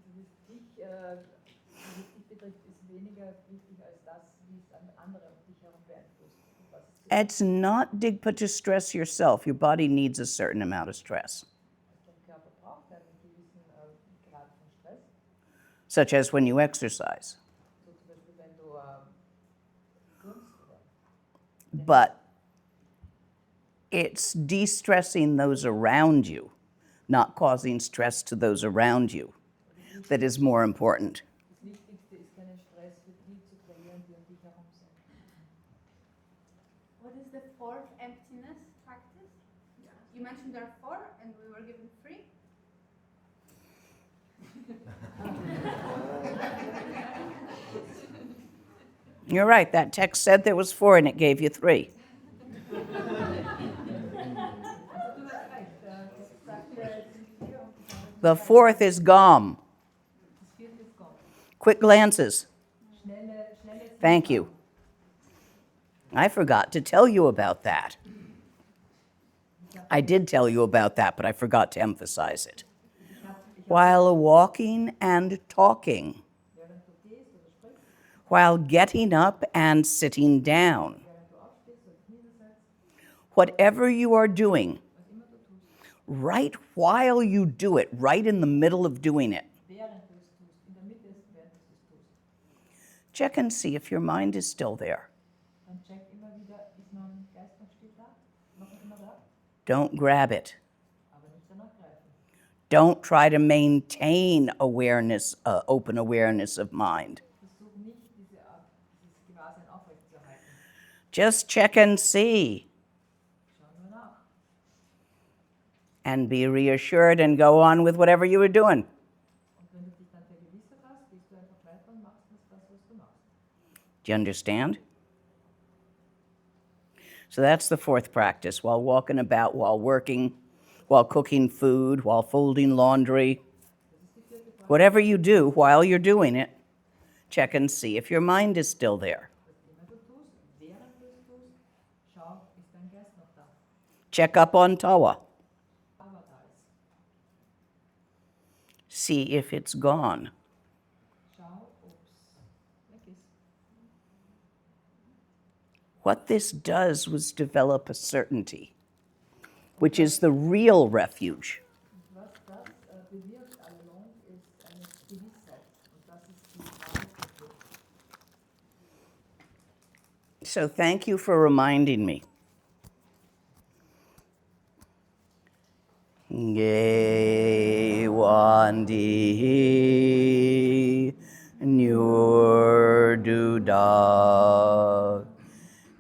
Wie es dich betrifft, ist weniger wichtig als das, wie es andere um dich herum beeinflusst. Und was es It's not digpa to stress yourself. Your body needs a certain amount of stress, dein Körper braucht einen gewissen Grad von Stress. such as when you exercise. So zum Beispiel, wenn du turnst oder But it's de-stressing those around you, not causing stress to those around you, that is more important. das Wichtigste ist, keinen Stress für die zu kreieren, die um dich herum sind. What is the fourth emptiness practice? You mentioned there are four and we were given three. You're right, that text said there was 4 and it gave you 3. Also du hast recht, das sagt es sind 4 und das andere The 4th is Gom. das vierte ist Gott. Quick glances. Schnelle Thank you. I forgot to tell you about that. I did tell you about that, but I forgot to emphasize it. While walking and talking, Während du gehst oder sprichst, while getting up and sitting down, während du aufstehst oder dich niedersetzt, whatever you are doing, was immer du tust, right while you do it, right in the middle of doing it, während du es tust, in der Mitte ist, während du es tust, check and see if your mind is still there. dann check immer wieder, ist mein Geist noch still da, noch immer da, Don't grab it. aber nicht danach greifen. Don't try to maintain awareness, open awareness of mind. Versuch nicht, dieses Gewahrsein aufrechtzuerhalten. Just check and see Schau nur nach and be reassured and go on with whatever you were doing. und wenn du dich dann vergewissert hast, gehst du einfach weiter und machst das, was du machst. Do you understand? So that's the fourth practice, while walking about, while working, while cooking food, while folding laundry. Whatever you do while you're doing it, check and see if your mind is still there. Check up on Tawa. See if it's gone. What this does was develop a certainty, which is the real refuge. So thank you for reminding me. Ge wandi nyur duda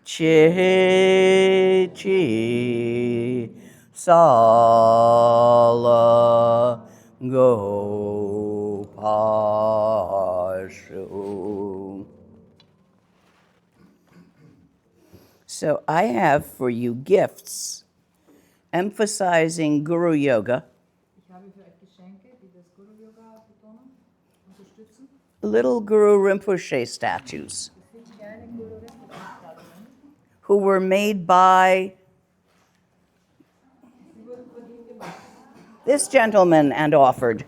che chi sala go pashu. So I have for you gifts emphasizing Guru Yoga, little Guru Rinpoche statues who were made by this gentleman and offered.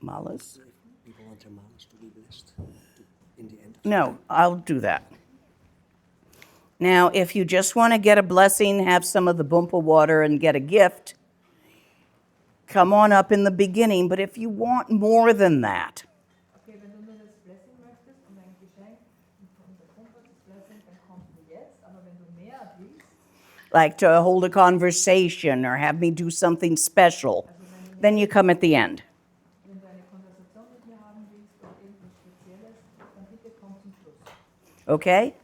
Malas? People want their malas to be blessed in the end. No, I'll do that. Now, if you just want to get a blessing, have some of the bumpa water and get a gift, come on up in the beginning. But if you want more than that, like to hold a conversation or have me do something special, then you come at the end. Okay?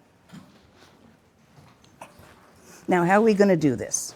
Now, how are we going to do this?